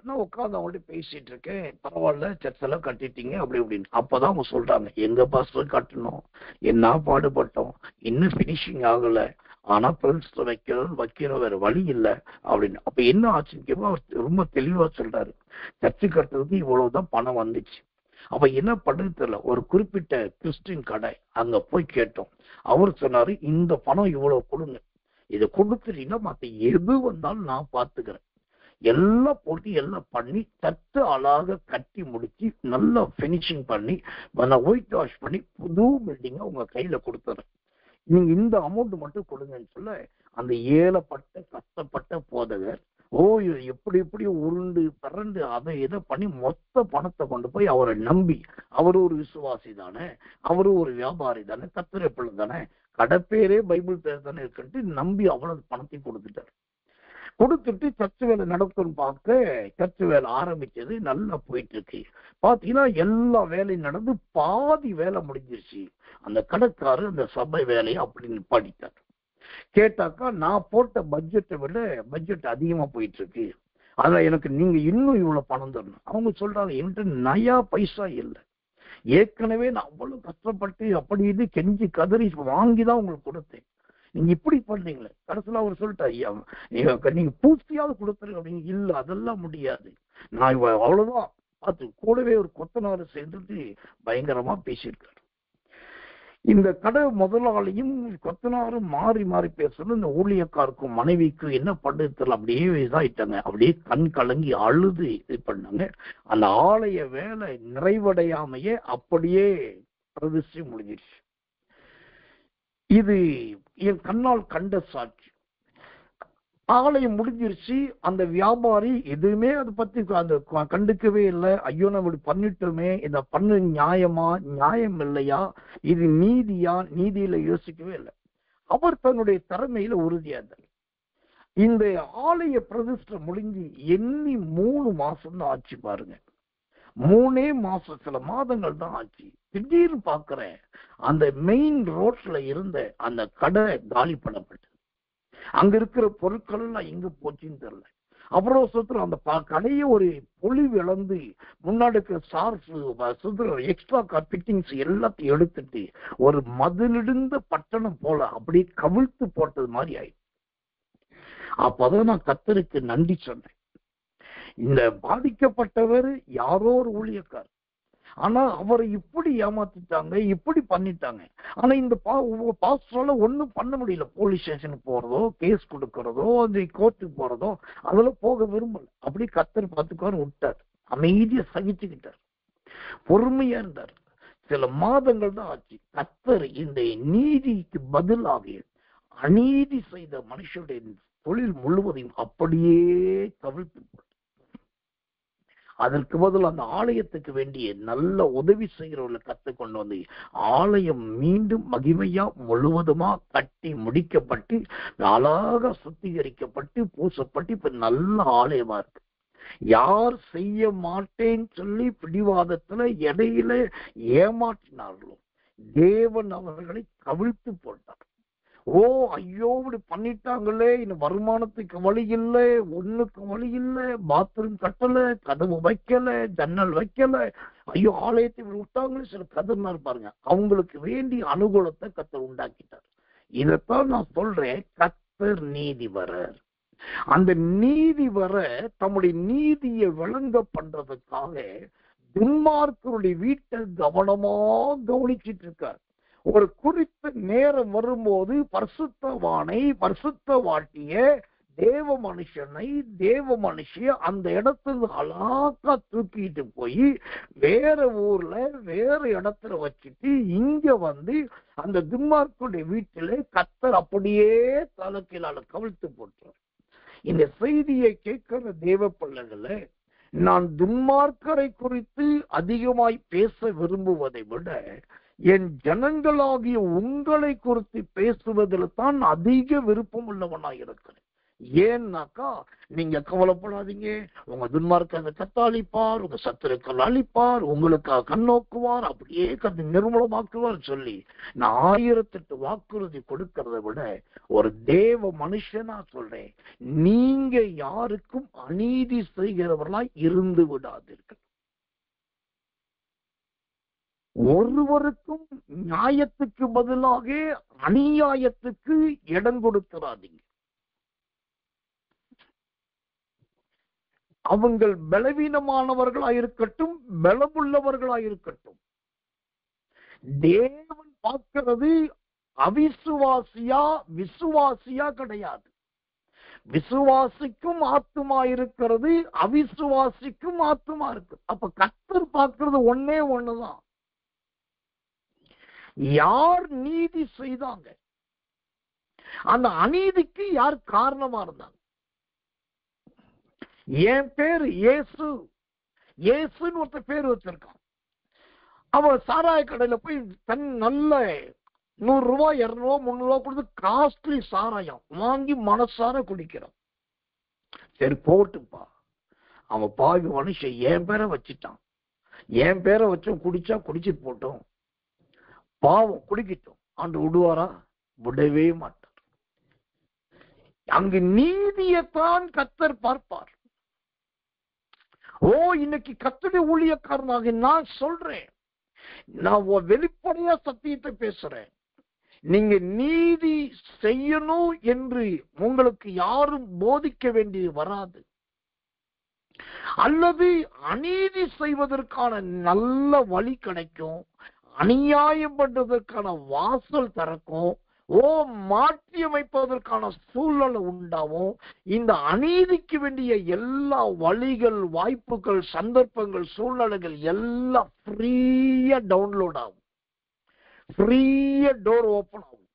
நான் உட்காந்து அவங்கள்ட்ட பேசிட்டு இருக்கேன். பரவாயில்ல, சர்ச்செல்லாம் கட்டிட்டீங்க அப்படி இப்படின்னு. அப்பதான் அவங்க சொல்றாங்க, எங்க பாஸ்டர் கட்டணும், என்ன பாடுபட்டோம், இன்னும் பினிஷிங் ஆகல, ஆனா பிரதிஷ்டை வைக்கிற வேற வழி இல்லை அப்படின்னு. அப்ப என்ன ஆச்சுன்னு அவர் ரொம்ப தெளிவா சொல்றாரு, சர்ச்சு கட்டுறதுக்கு இவ்வளவுதான் பணம் வந்துச்சு. அப்ப என்ன பண்றது தெரியல. ஒரு குறிப்பிட்ட கிறிஸ்டின் கடை அங்க போய் கேட்டோம். அவர் சொன்னாரு, இந்த பணம் இவ்வளவு கொடுங்க, இதை கொடுத்துட்டீங்கன்னா மத்த எது வந்தாலும் நான் பாத்துக்கிறேன். எல்லாம் போட்டு எல்லாம் பண்ணி சத்து அழகாக கட்டி முடிச்சு நல்லா பினிஷிங் பண்ணி ஒயிட் வாஷ் பண்ணி புது பில்டிங்கை உங்க கையில கொடுத்துறேன், நீங்க இந்த அமௌண்ட் மட்டும் கொடுங்கன்னு சொல்ல, அந்த ஏழப்பட்ட கஷ்டப்பட்ட போதகர் எப்படி எப்படி உருண்டு பரண்டு அதை இதை பண்ணி மொத்த பணத்தை கொண்டு போய் அவரை நம்பி, அவரு ஒரு விசுவாசி தானே, அவரு ஒரு வியாபாரி தானே, கர்த்தருடைய பிள்ளை தானே, கடைப்பேரே பைபிள் பேர் தானே இருக்குன்ட்டு நம்பி அவ்வளவு பணத்தை கொடுத்துட்டாரு. கொடுத்துட்டு சர்ச்சு வேலை நடக்கும்னு பார்க்க சர்ச்சு வேலை ஆரம்பிச்சது, நல்லா போயிட்டு இருக்கு. பாத்தீங்கன்னா எல்லா வேலையும் நடந்து பாதி வேலை முடிஞ்சிருச்சு. அந்த கடைக்காரு அந்த சபை வேலையை அப்படின்னு படித்தார். கேட்டாக்கா, நான் போட்ட பட்ஜெட்டை விட பட்ஜெட் அதிகமா போயிட்டு இருக்கு, அதான் எனக்கு நீங்க இன்னும் இவ்வளவு பணம் தரணும். அவங்க சொல்றாங்க, என்கிட்ட நயா பைசா இல்லை, ஏற்கனவே நான் அவ்வளவு கஷ்டப்பட்டு அப்படி இது கெஞ்சி கதறி வாங்கிதான் உங்களுக்கு கொடுத்தேன், நீங்க இப்படி பண்றீங்களே. கடைசியில் அவர் சொல்லிட்டாரு, ஐயா நீங்க பூர்த்தியாவது கொடுத்துருங்க அப்படின்னு. இல்ல அதெல்லாம் முடியாது, நான் அவ்வளவுதான் பார்த்து. கூடவே ஒரு கொத்தனாரு சேர்ந்துட்டு பயங்கரமா பேசியிருக்காரு. இந்த கடை முதலாளியும் கொத்தனாரும் மாறி மாறி பேசுறது, இந்த ஊழியக்காருக்கும் மனைவிக்கும் என்ன பண்றது அப்படியே இதாயிட்டாங்க. அப்படியே கண் கலங்கி அழுது இது பண்ணாங்க. அந்த ஆலய வேலை நிறைவடையாமையே அப்படியே பிரதிஷ்டை முடிஞ்சிருச்சு. இது என் கண்ணால் கண்ட சாட்சி. ஆலயம் முடிஞ்சிருச்சு. அந்த வியாபாரி எதுவுமே அதை பத்தி அந்த கண்டுக்கவே இல்லை. ஐயோ நம்ம இப்படி பண்ணிட்டோமே, இதை பண்ண நியாயமா நியாயம் இல்லையா, இது நீதியா நீதியில யோசிக்கவே இல்லை. அவர் தன்னுடைய திறமையில உறுதியா இருந்தார். இந்த ஆலய பிரதிஷ்டை முடிஞ்சு எண்ணி 3 மாசம் தான் ஆச்சு பாருங்க. 3 மாசம் சில மாதங்கள் தான் ஆச்சு. திடீர்னு பாக்குறேன், அந்த மெயின் ரோட்ல இருந்த அந்த கடை காலி பண்ணப்பட்டு, அங்க இருக்கிற பொருட்கள் எல்லாம் எங்க போச்சுன்னு தெரியல. அப்புறம் சுத்திரம் அந்த கடையை ஒரு பொலிவு இழந்து முன்னாடி எக்ஸ்ட்ரா ஃபிட்டிங்ஸ் எல்லாத்தையும் எடுத்துட்டு ஒரு மதிலிடுந்த பட்டணம் போல அப்படியே கவிழ்த்து போட்டது மாதிரி ஆயிடுச்சு. அப்பதான் நான் கர்த்தருக்கு நன்றி சொன்னேன். இந்த பாதிக்கப்பட்டவர் யாரோ ஒரு ஊழியக்கார், ஆனா அவரை இப்படி ஏமாத்திட்டாங்க, இப்படி பண்ணிட்டாங்க. ஆனா இந்த பாஸ்டரால ஒண்ணும் பண்ண முடியல. போலீஸ் ஸ்டேஷனுக்கு போறதோ, கேஸ் கொடுக்கறதோ, அந்த கோர்ட்டுக்கு போறதோ அதெல்லாம் போக விரும்பல. அப்படி கர்த்தர் பார்த்துக்காரு விட்டார். அமைதியா சகிச்சுக்கிட்டார், பொறுமையா இருந்தார். சில மாதங்கள் தான் ஆச்சு. கர்த்தர் இந்த நீதிக்கு பதிலாக அநீதி செய்த மனுஷனுடைய தொழில் முழுவதையும் அப்படியே கவிழ்த்து போட்டார். அதற்கு பதில் அந்த ஆலயத்துக்கு வேண்டிய நல்ல உதவி செய்கிறவர்களை கற்றுக்கொண்டு வந்து ஆலயம் மீண்டும் மகிமையா முழுவதுமா கட்டி முடிக்கப்பட்டு அழகாக சுத்திகரிக்கப்பட்டு பூசப்பட்டு இப்ப நல்ல ஆலயமா இருக்கு. யார் செய்ய மாட்டேன்னு சொல்லி பிடிவாதத்துல இடையில ஏமாற்றினார்களோ தேவன் அவர்களை கவிழ்த்து போட்டார். ஐயோ இப்படி பண்ணிட்டாங்களே, இன்னும் வருமானத்துக்கு வழி இல்லை, ஒண்ணுக்கு வழி இல்லை, பாத்ரூம் கட்டல, கதவு வைக்கல, ஜன்னல் வைக்கல, ஐயோ ஆலயத்தை விட்டாங்களே சில கதர்னார் பாருங்க. அவங்களுக்கு வேண்டிய அனுகூலத்தை கர்த்தர் உண்டாக்கிட்டார். இதைத்தான் நான் சொல்றேன், கர்த்தர் நீதிபரர். அந்த நீதிபர தம்முடைய நீதியை விளங்க பண்றதுக்காக துன்மார்க்கருடைய வீட்டை கவனமா கவனிச்சிட்டு இருக்கார். ஒரு குறித்த நேரம் வரும்போது பரிசுத்தவானை பரிசுத்தவாட்டிய தேவ மனுஷனை தேவ மனுஷிய அந்த இடத்துல அழகா தூக்கிட்டு போய் வேற ஊர்ல வேற இடத்துல வச்சுட்டு இங்க வந்து அந்த துன்மார்க்கருடைய வீட்டிலே கர்த்தர் அப்படியே தலைக்கீழால கவிழ்த்து போட்டார். இந்த செய்தியை கேட்கிற தேவ பிள்ளைகளை, நான் துன்மார்க்கரை குறித்து அதிகமாய் பேச விரும்புவதை விட என் ஜனங்களாகிய உங்களை குறித்து பேசுவதில் தான் அதிக விருப்பம் உள்ளவனாய் இருக்கிறேன். ஏன்னாக்கா, நீங்க கவலைப்படாதீங்க, உங்க துன்மார்க்க கத்த அழிப்பார், உங்க சத்துருக்கள் அழிப்பார், உங்களுக்காக கண்ணோக்குவார், அப்படியே கத்து நிர்மூலமாக்குவார் சொல்லி நான் 1008 வாக்குறுதி கொடுக்கறத விட ஒரு தேவ மனுஷனா சொல்றேன், நீங்க யாருக்கும் அநீதி செய்கிறவர்களாய் இருந்து விடாதீர்கள். ஒருவருக்கும் நியாயத்துக்கு பதிலாக அநியாயத்துக்கு இடம் கொடுத்துறாதீங்க. அவங்கள் பலவீனமானவர்களாயிருக்கட்டும், பலமுள்ளவர்களாயிருக்கட்டும், தேவன் பார்க்கிறது அவிசுவாசியா விசுவாசியா கிடையாது. விசுவாசிக்கும் ஆத்துமா இருக்கிறது, அவிசுவாசிக்கும் ஆத்துமா இருக்கு. அப்ப கர்த்தர் பார்க்கிறது ஒன்னே ஒண்ணுதான், யார் நீதி செய்தாங்க, அந்த அநீதிக்கு யார் காரணமா இருந்தாங்க. என் பேர் இயேசு, இயேசுன்னு ஒருத்தர் பேர் வச்சிருக்கான். அவன் சாராய கடையில போய் தன் நல்ல 100 ரூபாய் 200 ரூபாய் 300 ரூபாய் கொடுத்து காஸ்ட்லி சாராயம் வாங்கி மனசார குடிக்கிறான். சரி போட்டுப்பா, அவன் பாவி மனுஷன் என் பேரை வச்சுட்டான், என் பேரை வச்சோம், குடிச்சா குடிச்சிட்டு போட்டோம், பாவம் குடிக்கட்டும், ஆண்டு விடுவாரா? விடவே மாட்டார். அங்கு நீதியைத்தான் கர்த்தர் பார்ப்பார். ஓ, இன்னைக்கு கர்த்தருடைய ஊழியக்காரனாக நான் சொல்றேன், நான் வெளிப்படையா சத்தியத்தை பேசுறேன். நீங்க நீதி செய்யணும் என்று உங்களுக்கு யாரும் போதிக்க வேண்டியது வராது, அல்லது அநீதி செய்வதற்கான நல்ல வழி கிடைக்கும், அநியாயம் பண்றதற்கான வாசல் திறக்கும், மாற்றி அமைப்பதற்கான சூழ்நிலை உண்டாகும். இந்த அநீதிக்கு வேண்டிய எல்லா வழிகள், வாய்ப்புகள், சந்தர்ப்பங்கள், சூழ்நிலைகள் எல்லாம் ஃப்ரீயா டவுன்லோட் ஆகும், ஃப்ரீயா டோர் ஓபன் ஆகும்,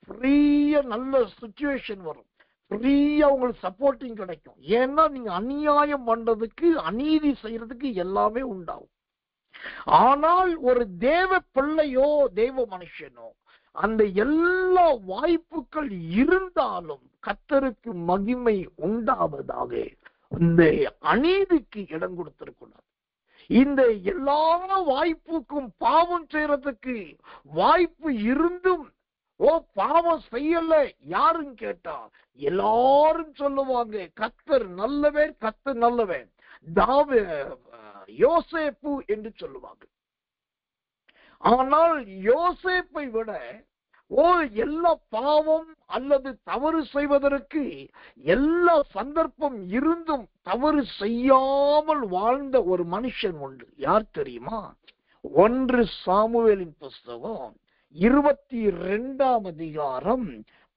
ஃப்ரீயா நல்ல சிச்சுவேஷன் வரும், ஃப்ரீயா உங்களுக்கு சப்போர்ட்டிங் கிடைக்கும். ஏன்னா நீங்க அநியாயம் பண்றதுக்கு, அநீதி செய்யறதுக்கு எல்லாமே உண்டாகும். ஆனால் ஒரு தேவ பிள்ளையோ தேவ மனுஷனோ அந்த எல்லா வாய்ப்புகள் இருந்தாலும் கர்த்தருக்கு மகிமை உண்டாவதாக இந்த அநீதிக்கு இடம் கொடுத்திருக்கிறார். இந்த எல்லா வாய்ப்புக்கும் பாவம் செய்யறதுக்கு வாய்ப்பு இருந்தும் பாவம் செய்யல யாரும் கேட்டா எல்லாரும் சொல்லுவாங்க கர்த்தர் நல்லவன், கர்த்தர் நல்லவன், யோசேப்பு என்று சொல்லுவாங்க. ஆனால் யோசேப்பை விட எல்லா பாவம் அல்லது தவறு செய்வதற்கு எல்லா சந்தர்ப்பம் இருந்தும் தவறு செய்யாமல் வாழ்ந்த ஒரு மனுஷன் உண்டு. யார் தெரியுமா? 1 சாமுவேலின் புஸ்தகம் 22ஆம் அதிகாரம்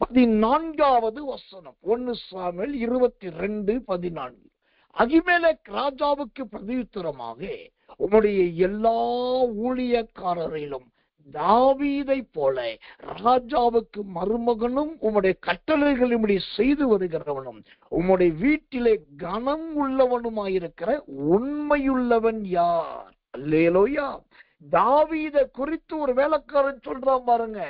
14வது வசனம். 1 சாமுவேல் 22:14. அகிமெலேக் ராஜாவுக்கு பிரதியுத்தரமாக, உம்முடைய எல்லா ஊழியக்காரரிலும் தாவீதை போல ராஜாவுக்கு மருமகனும் உம்முடைய கட்டளைகளின்படி செய்து வருகிறவனும் உம்முடைய வீட்டிலே கனம் உள்ளவனுமாயிருக்கிற உண்மையுள்ளவன் யார்? அல்லேலூயா. தாவீதை குறித்து ஒரு வேலைக்காரன் சொல்றான் பாருங்க,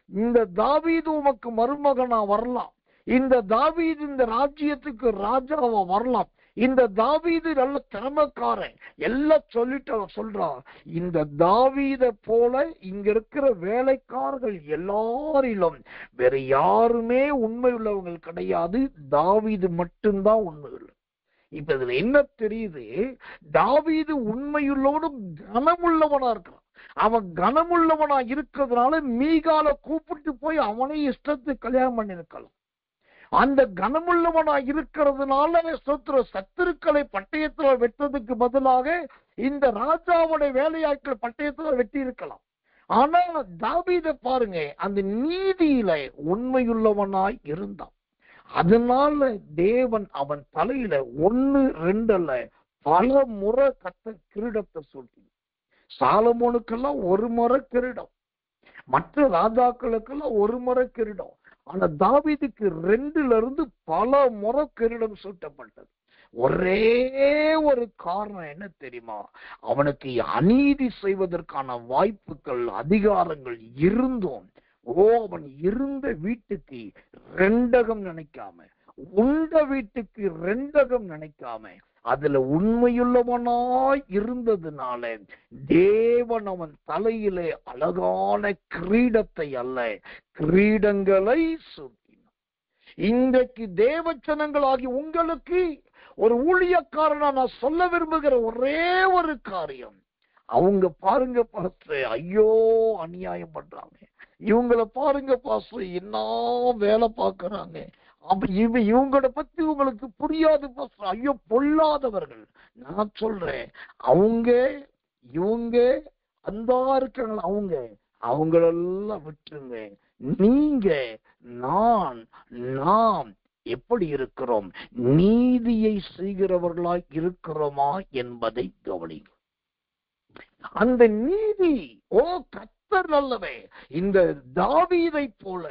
இந்த தாவீது உமக்கு மருமகனா வரலாம், இந்த தாவீது இந்த ராஜ்யத்துக்கு ராஜாவா வரலாம், இந்த தாவீது நல்ல திறமைக்காரன் எல்லாம் சொல்லிட்டு அவன் சொல்றான், இந்த தாவீதை போல இங்க இருக்கிற வேலைக்காரர்கள் எல்லாரிலும் வேற யாருமே உண்மை உள்ளவங்க கிடையாது, தாவீது மட்டும்தான் உண்மை உள்ள. இப்ப இதுல என்ன தெரியுது? தாவீது உண்மையுள்ளவனும் கனமுள்ளவனா இருக்கிறான். அவன் கனமுள்ளவனா இருக்கிறதுனால மீகால கூப்பிட்டு போய் அவனை இஷ்டத்துக்கு கல்யாணம் பண்ணிருக்கலாம். அந்த கனமுள்ளவனா இருக்கிறதுனால சத்துருக்களை பட்டயத்துல வெட்டுறதுக்கு பதிலாக இந்த ராஜாவுடைய வேலையாட்கள் பட்டயத்துல வெட்டி இருக்கலாம். ஆனா தாவீதை பாருங்க, அந்த நீதியில உண்மையுள்ளவனாய் இருந்தான். அதனால தேவன் அவன் தலையில 1 2 அல்ல பல முறை கிரீடத்தை சூட்டி. சாலமோனுக்கெல்லாம் 1 முறை கிரீடம், மற்ற ராஜாக்களுக்கெல்லாம் 1 முறை கிரீடம். ஆனா தாவீதுக்கு 2ல இருந்து பல முறை கிரீடம் சூட்டப்பட்டது. ஒரே ஒரு காரணம் என்ன தெரியுமா? அவனுக்கு அநீதி செய்வதற்கான வாய்ப்புகள், அதிகாரங்கள் இருந்தும் அவன் இருந்த வீட்டுக்கு 2 நினைக்காம, உண்ட வீட்டுக்கு 2 நினைக்காம அதுல உண்மையுள்ளவனாய் இருந்ததுனால தேவன் அவன் தலையிலே அழகான கிரீடத்தை அல்ல கிரீடங்களை சூட்டினார். இன்றைக்கு தேவச்சனங்களாகி உங்களுக்கு ஒரு ஊழியக்காரனா நான் சொல்ல விரும்புகிற ஒரே ஒரு காரியம், அவங்க பாருங்க பார்த்து ஐயோ அநியாயம் பண்றாங்க, இவங்களை பாருங்க பாஸ்டர், என்ன வேலை பார்க்கறாங்க. அப்ப இவங்கள பத்தி உங்களுக்கு புரியாது பாஸ்டர். ஐயோ பொல்லாதவர்கள். நான் சொல்றேன், அவங்க இவங்க அந்த இருக்காங்க, அவங்களெல்லாம் விட்டுருங்க. நீங்க நாம் எப்படி இருக்கிறோம், நீதியை செய்கிறவர்களாய் இருக்கிறோமா என்பதை கவனிங்க. அந்த நீதி, கர்த்தர் நல்லவே, இந்த தாவீதை போல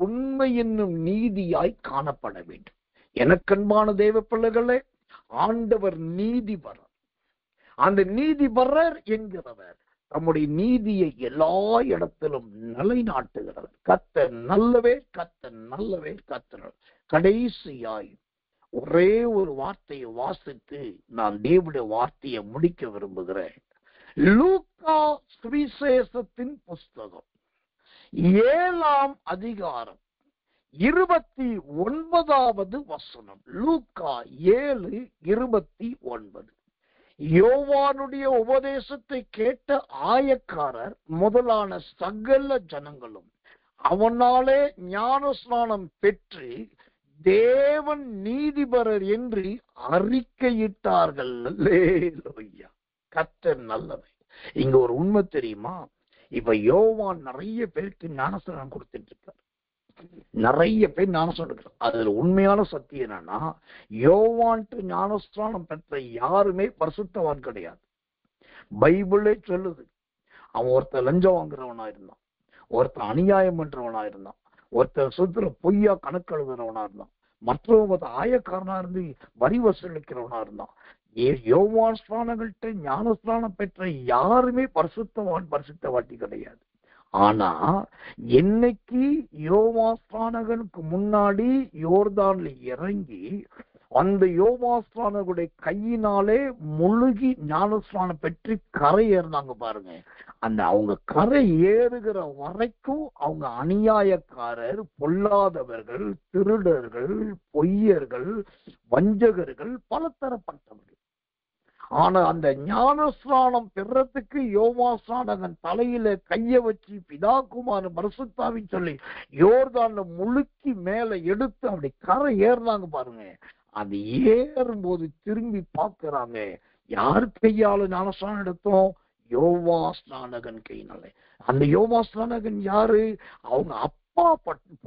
உண்மை என்னும் நீதியாய் காணப்பட வேண்டும். எனக்கன்பான தேவ பிள்ளைகளே, ஆண்டவர் நீதிபரர். அந்த நீதிபரர் என்கிறவர் நம்முடைய நீதியை எல்லா இடத்திலும் நிலைநாட்டுகிறவர். கர்த்தர் நல்லவே, கர்த்தர் நல்லவே, கர்த்தர். கடைசியாய் ஒரே ஒரு வார்த்தையை வாசித்து நான் தேவனுடைய வார்த்தையை முடிக்க விரும்புகிறேன். லூக்கா சுவிசேஷத்தின் புஸ்தகம் 7ஆம் அதிகாரம் 29வது வசனம். லூக்கா 7:29. யோவானுடைய உபதேசத்தை கேட்ட ஆயக்காரர் முதலான சகல ஜனங்களும் அவனாலே ஞானஸ்நானம் பெற்று தேவன் நீதிபரர் என்று அறிக்கையிட்டார்கள். அல்லேலூயா. கர்த்தர் நல்லவர். இங்க ஒரு உண்மை தெரியுமா? இப்ப யோவான் நிறைய பேருக்கு ஞானஸ்நானம் கொடுத்துட்டு இருக்காரு. நிறைய பேர் ஞானஸ்நானம் எடுக்கிறார். அதுல உண்மையான சத்தியம் என்னன்னா, யோவான்ட்டு ஞானஸ்நானம் பெற்ற யாருமே பரிசுத்தவான் கிடையாது. பைபிளே சொல்லுது. அவன் ஒருத்தர் லஞ்சம் வாங்குறவனா இருந்தான், ஒருத்தர் அநியாயம் பண்றவனா இருந்தான், ஒருத்தர் சொத்துல பொய்யா கணக்கு எழுதுறவனா இருந்தான், மற்றவங்க ஆயக்காரனா இருந்து வரி வசூலிக்கிறவனா இருந்தான். யோவான் ஸ்நானங்கள்ட்ட ஞானஸ்நானம் பெற்ற யாருமே பரிசுத்தவாட்டி கிடையாது. ஆனா என்னைக்கு யோவான் ஸ்நானகனுக்கு முன்னாடி யோர்தான்ல இறங்கி அந்த யோவான் ஸ்நானகனுடைய கையினாலே முழுகி ஞானஸ்நானம் பெற்று கரை ஏறினாங்க பாருங்க. அந்த அவங்க கரை ஏறுகிற வரைக்கும் அவங்க அநியாயக்காரர், பொல்லாதவர்கள், திருடர்கள், பொய்யர்கள், வஞ்சகர்கள், பலதரப்பட்டவர்கள். ஆனா அந்த ஞானஸ்நானம் பெறத்துக்கு யோவான் ஸ்நானகன் தலையில கைய வச்சு பிதா குமாரன் பரிசுத்தாவின்னு சொல்லி யோர்தான்ல முழுக்கி மேல எடுத்து அப்படி கரை ஏறினாங்க பாருங்க. அது ஏறும்போது திரும்பி பார்க்கிறாங்க, யார் கையால ஞானஸ்நானம் எடுத்தோம்? யோவான் ஸ்நானகன் கையினால. அந்த யோவான் ஸ்நானகன் யாரு? அவங்க அப்பா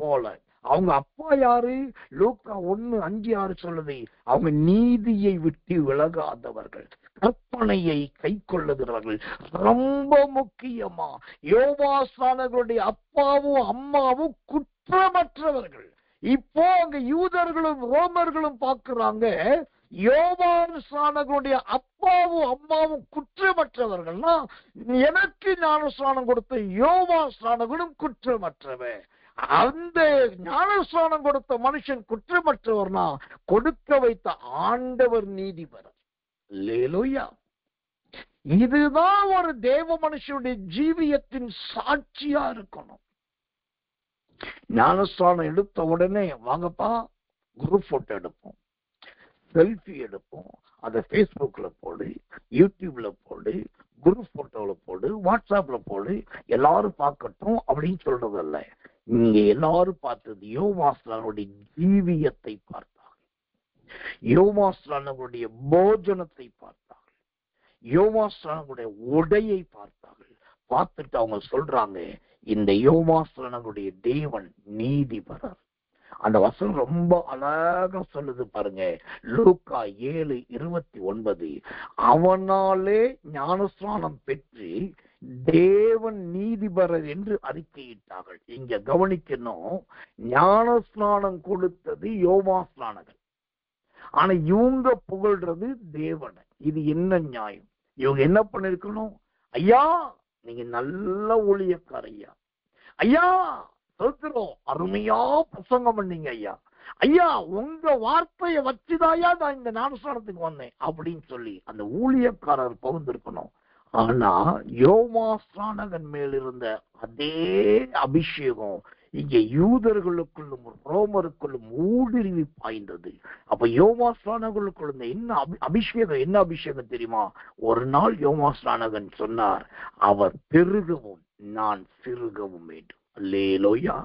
போல. அவங்க அப்பா யாரு? லூக்கா 1:5-6 சொல்லுது, அவங்க நீதியை விட்டு விலகாதவர்கள், கற்பனையை கை கொள்ளுகிறவர்கள். ரொம்ப முக்கியமா யோவான் ஸ்நானகனுடைய அப்பாவும் அம்மாவும் குற்றமற்றவர்கள். இப்போ அங்க யூதர்களும் ரோமர்களும் பார்க்கிறாங்க, யோவான் ஸ்நானகனுடைய அப்பாவும் அம்மாவும் குற்றமற்றவர்கள்னா எனக்கு ஞானஸ்நானம் கொடுத்த யோவான் ஸ்நானகனும் குற்றமற்றவன். அந்த ஞானஸ்நானம் கொடுத்த மனுஷன் குற்றமற்றவர்னா கொடுக்க வைத்த ஆண்டவர் நீதிபரர். அல்லேலூயா. இதுதான் ஒரு தேவ மனுஷனுடைய ஜீவியத்தின் சாட்சியா இருக்கணும். ஞானஸ்நானம் எடுத்த உடனே வாங்கப்பா குரூப் போட்டோ எடுப்போம், செல்ஃபி எடுப்போம், அதை ஃபேஸ்புக்ல போடு, யூடியூப்ல போடு, குரூப் போட்டோல போடு, வாட்ஸ்அப்ல போடு, எல்லாரும் பார்க்கட்டும் அப்படின்னு சொல்றதல்ல. நீங்க எல்லாரும் பார்த்தது யோவான் ஸ்நானகனுடைய ஜீவியத்தை பார்த்தார்கள், யோவான் ஸ்நானகனுடைய போஜனத்தை பார்த்தார்கள், யோவான் ஸ்நானகனுடைய உடையை பார்த்தார்கள். பார்த்துட்டு அவங்க சொல்றாங்க, இந்த யோவான் ஸ்நானகனுடைய தேவன் நீதிபரர். அந்த வசனம் ரொம்ப அழகா சொல்லுது பாருங்க. லூக்கா 7:29. அவனாலே ஞானஸ்நானம் பெற்று தேவன் நீதிபரர் என்று அறிக்கையிட்டார்கள். இங்க கவனிக்கணும், ஞானஸ்நானம் கொடுத்தது யோவான் ஸ்நானகன், ஆனா இவங்க புகழ்றது தேவனை. இது என்ன நியாயம்? இவங்க என்ன பண்ணிருக்கணும்? ஐயா நீங்க நல்ல ஊழியக்கார ஐயா, ஐயா சொல்கிறோம், அருமையா பிரசங்கம் பண்ணீங்க ஐயா, ஐயா உங்க வார்த்தையை வச்சுதாயா நான் இந்த ஞானஸ்நானத்துக்கு வந்தேன் அப்படின்னு சொல்லி அந்த ஊழியக்காரர் பகிர்ந்திருக்கணும். ஆனா யோவான் ஸ்நானகன் மேல் இருந்த அதே அபிஷேகம் இங்க யூதர்களுக்குள்ளும் ரோமருக்குள்ளும் ஊடுருவி பாய்ந்தது. அப்ப யோவான் ஸ்நானகனுக்குள்ள என்ன அபிஷேகம்? என்ன அபிஷேகம் தெரியுமா? ஒரு நாள் யோவான் ஸ்நானகன் சொன்னார், அவர் பெருகவும் நான் சிறுகவும் வேண்டும். அல்லேலூயா.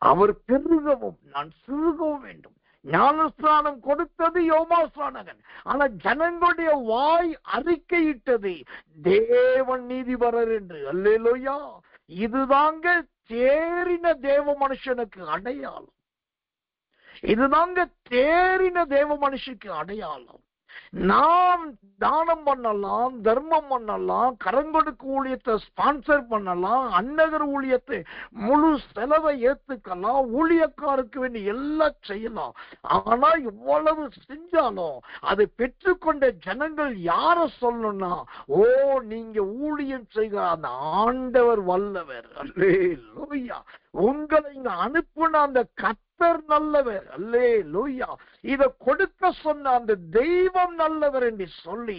அவர் பெருகவும் நான் சிறுகவும் வேண்டும். ஞானஸ்நானம் கொடுத்தது யோவான். ஆனா ஜனங்களுடைய வாய் அறிக்கையிட்டது தேவன் நீதிபரர் என்று. அல்லேலூயா. இதுதாங்க தேறின தேவ மனுஷனுக்கு அடையாளம். இதுதாங்க தேறின தேவ மனுஷனுக்கு அடையாளம். நாம் தானம் பண்ணலாம், தர்மம் பண்ணலாம், கரங்கொடுக்கு ஊழியத்தை ஸ்பான்சர் பண்ணலாம், அன்னகர் ஊழியத்தை முழு செலவை ஏத்துக்கலாம், ஊழியக்காருக்கு வேண்டிய எல்லாம் செய்யலாம். ஆனா இவ்வளவு செஞ்சாலும் அதை பெற்றுக்கொண்ட ஜனங்கள் யார சொல்லணும்னா, ஓ நீங்க ஊழியம் செய்கிற அந்த ஆண்டவர் வல்லவர். அல்லேலூயா. உங்களை இங்க அனுப்புன அந்த கர்த்தர் நல்லவர். அல்லேலூயா. இத கொடுக்க சொன்ன அந்த தெய்வம் நல்லவர் என்று சொல்லி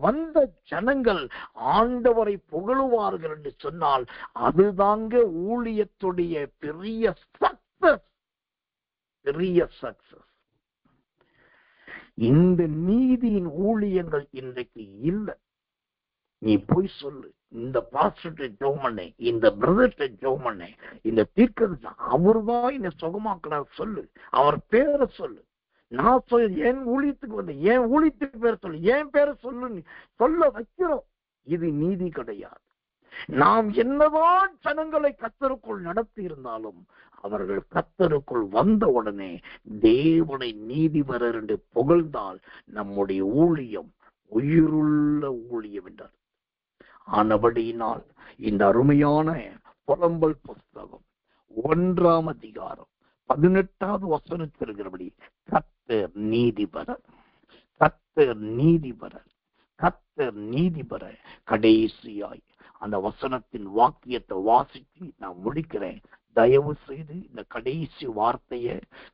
வந்த ஜனங்கள் ஆண்டவரை புகழுவார்கள் என்று சொன்னால் அதுதாங்க ஊழியத்துடைய பெரிய சக்சஸ். பெரிய சக்சஸ். இந்த நீதியின் ஊழியங்கள் இன்றைக்கு இல்லை. நீ போய் சொல்லு, இந்த பாஸ்டர்ட்ட ஜெபம் பண்ணேன், இந்த பிரதர்ட்ட ஜெபம் பண்ணேன், இந்த தீர்க்கதரிசி அவர்தான் என்னை சுகமாக்குறார் சொல்லு, அவர் பேரை சொல்லு. நான் சொல்ல என் ஊழியத்துக்கு வந்து என் ஊழியத்துக்கு பேரை சொல்லு, என் பேரை சொல்லு, சொல்ல வைக்கிறோம். இது நீதி கிடையாது. நாம் என்னதான் ஜனங்களை கர்த்தருக்குள் நடத்தி இருந்தாலும் அவர்கள் கர்த்தருக்குள் வந்த உடனே தேவனை நீதிபரர் என்று புகழ்ந்தால் நம்முடைய ஊழியம் உயிருள்ள ஊழியம் என்றார். ஆனபடியினால் இந்த அருமையான புலம்பல் புஸ்தகம் 1ஆம் அதிகாரம் 18வது வசனத்தில் இருக்கிறபடி கர்த்தர் நீதிபரர், கர்த்தர் நீதிபரர், கர்த்தர் நீதிபரர். கடைசியாய் அந்த வசனத்தின் வாக்கியத்தை வாசித்து நான் முடிக்கிறேன். தயவு செய்து இந்த கடைசி வார்த்தைய,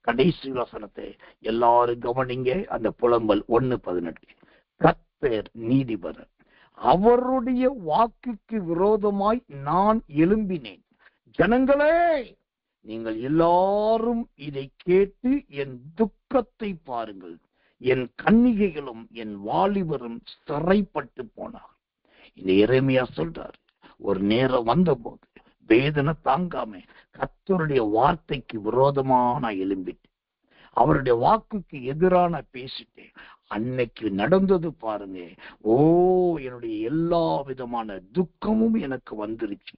கடைசி வசனத்தை எல்லாரும் கவனிங்க. அந்த புலம்பல் 1:18. கர்த்தர் நீதிபரர், அவருடைய வாக்குக்கு விரோதமாய் நான் எழும்பினேன். ஜனங்களே, நீங்கள் எல்லாரும் இதை கேட்டு என் துக்கத்தை பாருங்கள். என் கன்னிகைகளும் என் வாலிபரும் சிறைப்பட்டு போனார். இந்த எரேமியா சொல்றாரு, ஒரு நேரம் வந்த போது வேதனை தாங்காம கர்த்தருடைய வார்த்தைக்கு விரோதமா நான் எழும்பிட்டேன், அவருடைய வாக்குக்கு எதிரான பேசிட்டேன். அன்னைக்கு நடந்தது பாருங்க. ஓ, என்னுடைய எல்லா விதமான துக்கமும் எனக்கு வந்துருச்சு.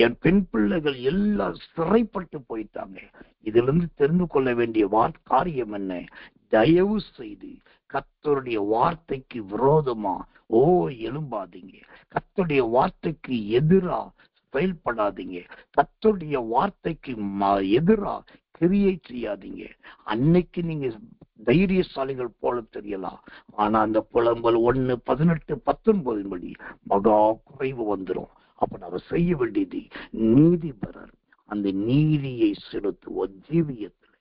என் பெண் பிள்ளைகள் எல்லாம் சிறைப்பட்டு போயிட்டாங்க. இதுல இருந்து தெரிந்து கொள்ள வேண்டிய காரியம் என்ன? தயவு செய்து கர்த்தருடைய வார்த்தைக்கு விரோதமா எழும்பாதீங்க. கர்த்தருடைய வார்த்தைக்கு எதிரா செயல்படாதீங்க. கர்த்தருடைய வார்த்தைக்கு எதிரா கிரியை செய்யாதீங்க. அன்னைக்கு நீங்க தைரியசாலிகள் போல தெரியலாம். ஆனா அந்த புலம்பல் 1:18-19 படி மகா குறைவு வந்துடும். அப்ப நம்ம செய்ய வேண்டியது நீதிபரர் அந்த நீதியை செலுத்துவோம். ஜீவியத்துல,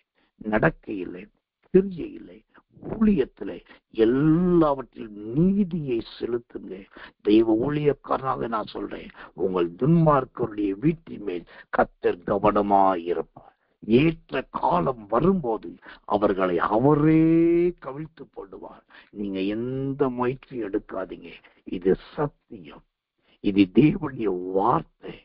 நடக்கையில, கிரியையில, ஊழியத்துல எல்லாவற்றிலும் நீதியை செலுத்துங்க. தெய்வ ஊழியக்காரனாக நான் சொல்றேன், உங்கள் துன்மார்க்கருடைய வீட்டின் மேல் கர்த்தர் கவனமாயிருப்பார். ஏற்ற காலம் வரும்போது அவர்களை அவரே கவிழ்த்து போடுவார். நீங்க எந்த முயற்சியும் எடுக்காதீங்க. இது சத்தியம், இது தேவனுடைய வார்த்தை,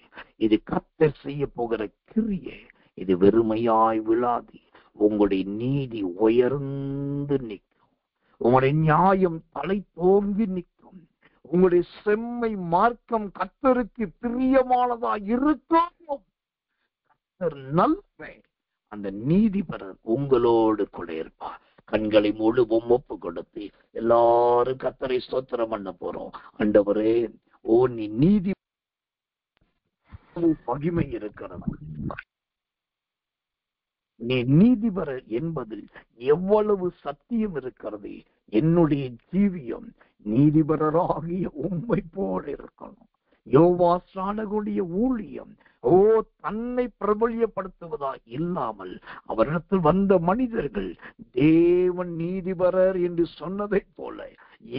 இது கர்த்தர் செய்ய போகிற கிரியை. இது வெறுமையாய் விழாது. உங்களுடைய நீதி உயர்ந்து நிற்கும், உங்களுடைய நியாயம் தலை தோங்கி நிற்கும், உங்களுடைய செம்மை மார்க்கம் கர்த்தருக்கு பிரியமானதா இருக்கும். நல்லவே அந்த நீதிபரர் உங்களோடு கூட இருப்பார். கண்களை முழுவதும் ஒப்பு கொடுத்து எல்லாரும் கர்த்தரை ஸ்தோத்திரம் பண்ண போறோம். ஆண்டவரே, நீ நீதி மகிமை இருக்கிறது. நீ நீதிபரர் என்பதில் எவ்வளவு சத்தியம் இருக்கிறது. என்னுடைய ஜீவியம் நீதிபரராகிய உம்மை போல இருக்கணும். யோவாசானகுடைய ஊழியம் தன்னை பிரபல்யப்படுத்துவதா இல்லாமல் அவரிடத்தில் வந்த மனிதர்கள் தேவன் நீதிபரர் என்று சொன்னதை போல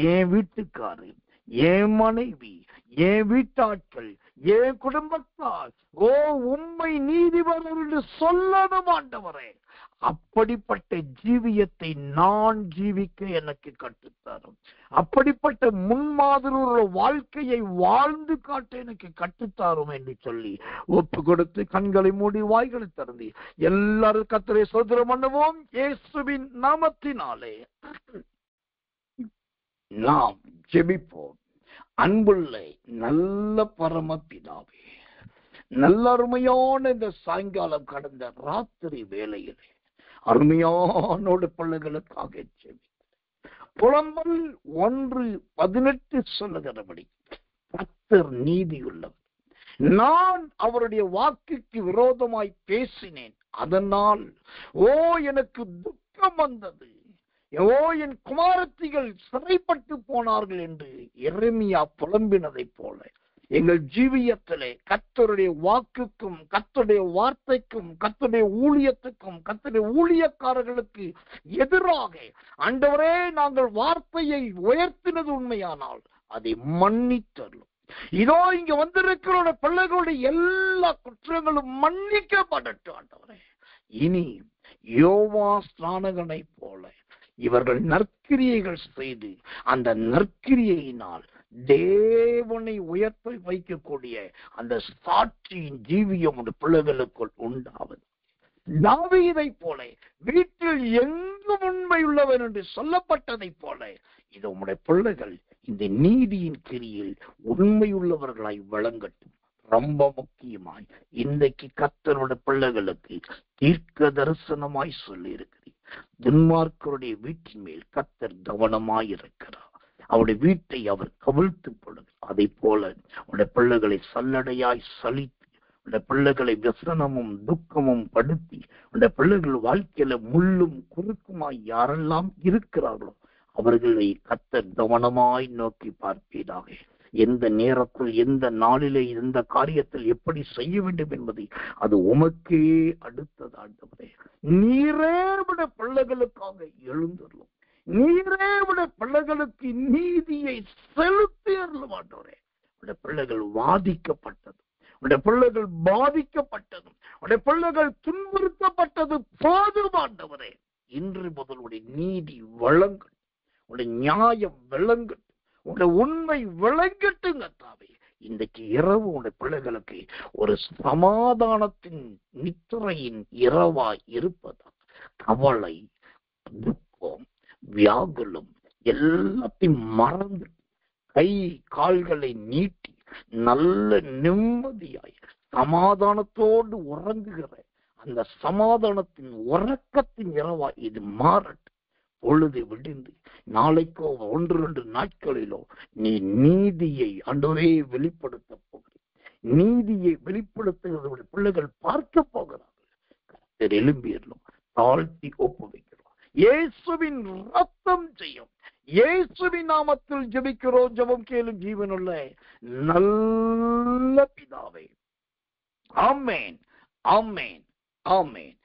என் வீட்டுக்காரர், என் மனைவி, என் வீட்டாட்கள், என் குடும்பத்தார் உம்மை நீதிபரர் என்று சொல்லணும் ஆண்டவரே. அப்படிப்பட்ட ஜீவியத்தை நான் ஜீவிக்க எனக்கு கற்றுத்தாரும். அப்படிப்பட்ட முன்மாதிரி ஒரு வாழ்க்கையை வாழ்ந்து காட்ட எனக்கு கற்றுத்தாரும் என்று சொல்லி ஒப்பு கொடுத்து கண்களை மூடி வாய்களை திறந்து எல்லாரும் கர்த்தரை ஸ்தோத்திரம் பண்ணுவோம். இயேசுவின் நாமத்தினாலே நாம் ஜெபிப்போம். அன்புள்ள நல்ல பரமபிதாவே, நல்ல அருமையான இந்த சாயங்காலம் கடந்த ராத்திரி வேளையிலே அருமையானோட பிள்ளைகளுக்காக ஜெபி. புலம்பல் 1:18 சொல்லுகிறபடி கர்த்தர் நீதியுள்ளவர். நான் அவருடைய வாக்குக்கு விரோதமாய் பேசினேன், அதனால் எனக்கு துக்கம் வந்தது. என் குமாரத்திகள் சிறைப்பட்டு போனார்கள் என்று எரேமியா புலம்பினதை போல எங்கள் ஜீவியத்திலே கர்த்தருடைய வாக்குக்கும் கர்த்தருடைய வார்த்தைக்கும் கர்த்தருடைய ஊழியத்துக்கும் கர்த்தருடைய ஊழியக்காரர்களுக்கு எதிராக ஆண்டவரே நாங்கள் வார்த்தையை உயர்த்தினது உண்மையானால் அதை மன்னித்தருளும். இதோ இங்க வந்திருக்கிற பிள்ளைகளுடைய எல்லா குற்றங்களும் மன்னிக்கப்படட்டும் ஆண்டவரே. இனி யோவா ஸ்நானகனை போல இவர்கள் நற்கிரியைகள் செய்து அந்த நற்கிரியையினால் தேவனை உயர்த்த வைக்கக்கூடிய அந்த சாட்சியின் ஜீவியம் பிள்ளைகளுக்குள் உண்டாவது. தாவீதை போல வீட்டில் எங்கும் உண்மையுள்ளவன் என்று சொல்லப்பட்டதை போல இது உம்முடைய பிள்ளைகள் இந்த நீதியின் கிரியில் உண்மையுள்ளவர்களாய் விளங்கட்டும். ரொம்ப முக்கியமாய் இன்றைக்கு கர்த்தருடைய பிள்ளைகளுக்கு தீர்க்க தரிசனமாய் சொல்லி இருக்கிறேன். துன்மார்க்கருடைய வீட்டின் மேல் கர்த்தர் கவனமாயிருக்கிறார். அவருடைய வீட்டை அவர் கவிழ்த்து போடுகிறார். அதை போல உடைய பிள்ளைகளை சல்லடையாய் சலித்து உடைய பிள்ளைகளை விசனமும் துக்கமும் படுத்தி உடைய பிள்ளைகள் வாழ்க்கையில முள்ளும் குறுக்குமாய் யாரெல்லாம் இருக்கிறார்களோ அவர்களை கர்த்தர் கவனமாய் நோக்கி பார்ப்பீராக. எந்த நேரத்தில் எந்த நாளிலே எந்த காரியத்தில் எப்படி செய்ய வேண்டும் என்பதை அது உமக்கே அடுத்தது. ஆண்டவரே, நீரே விட பிள்ளைகளுக்காக எழுந்துள்ளோம். நீரே விட பிள்ளைகளுக்கு நீதியை செலுத்தி அருளும் ஆண்டவரே. உடைய பிள்ளைகள் வாதிக்கப்பட்டது, உடைய பிள்ளைகள் பாதிக்கப்பட்டதும், உடைய பிள்ளைகள் துன்புறுத்தப்பட்டது போதும் ஆண்டவரே. இன்று முதல் உடைய நீதி வழங்கட்டும், உடைய நியாயம் விளங்கட்டும், உடைய உண்மை விளங்கட்டுங்க தாவே. இன்றைக்கு இரவு உடைய பிள்ளைகளுக்கு ஒரு சமாதானத்தின் நித்திரையின் இரவாய் இருப்பதாக கவலை, துக்கம், வியாகுலம் எல்லாத்தையும் மறந்து கை கால்களை நீட்டி நல்ல நிம்மதியாய் சமாதானத்தோடு உறங்குகிற அந்த சமாதானத்தின் உறக்கத்தின் இரவாய் இது மாறட்டும். பொழுது விடிந்து நாளைக்கோ 1-2 நாட்களிலோ நீ நீதியை ஆண்டவரே வெளிப்படுத்த போகிறேன். நீதியை வெளிப்படுத்துகிறவருடைய பிள்ளைகள் பார்க்க போகிறார்கள். எழும்பியறோம், தாழ்த்தி ஒப்பு வைக்கிறோம். இயேசுவின் ரத்தம் செய்யும். இயேசுவின் நாமத்தில் ஜெபிக்கிறோம். ஜெபம் கேளும் ஜீவனுள்ள நல்ல பிதாவே. ஆமென், ஆமென், ஆமென்.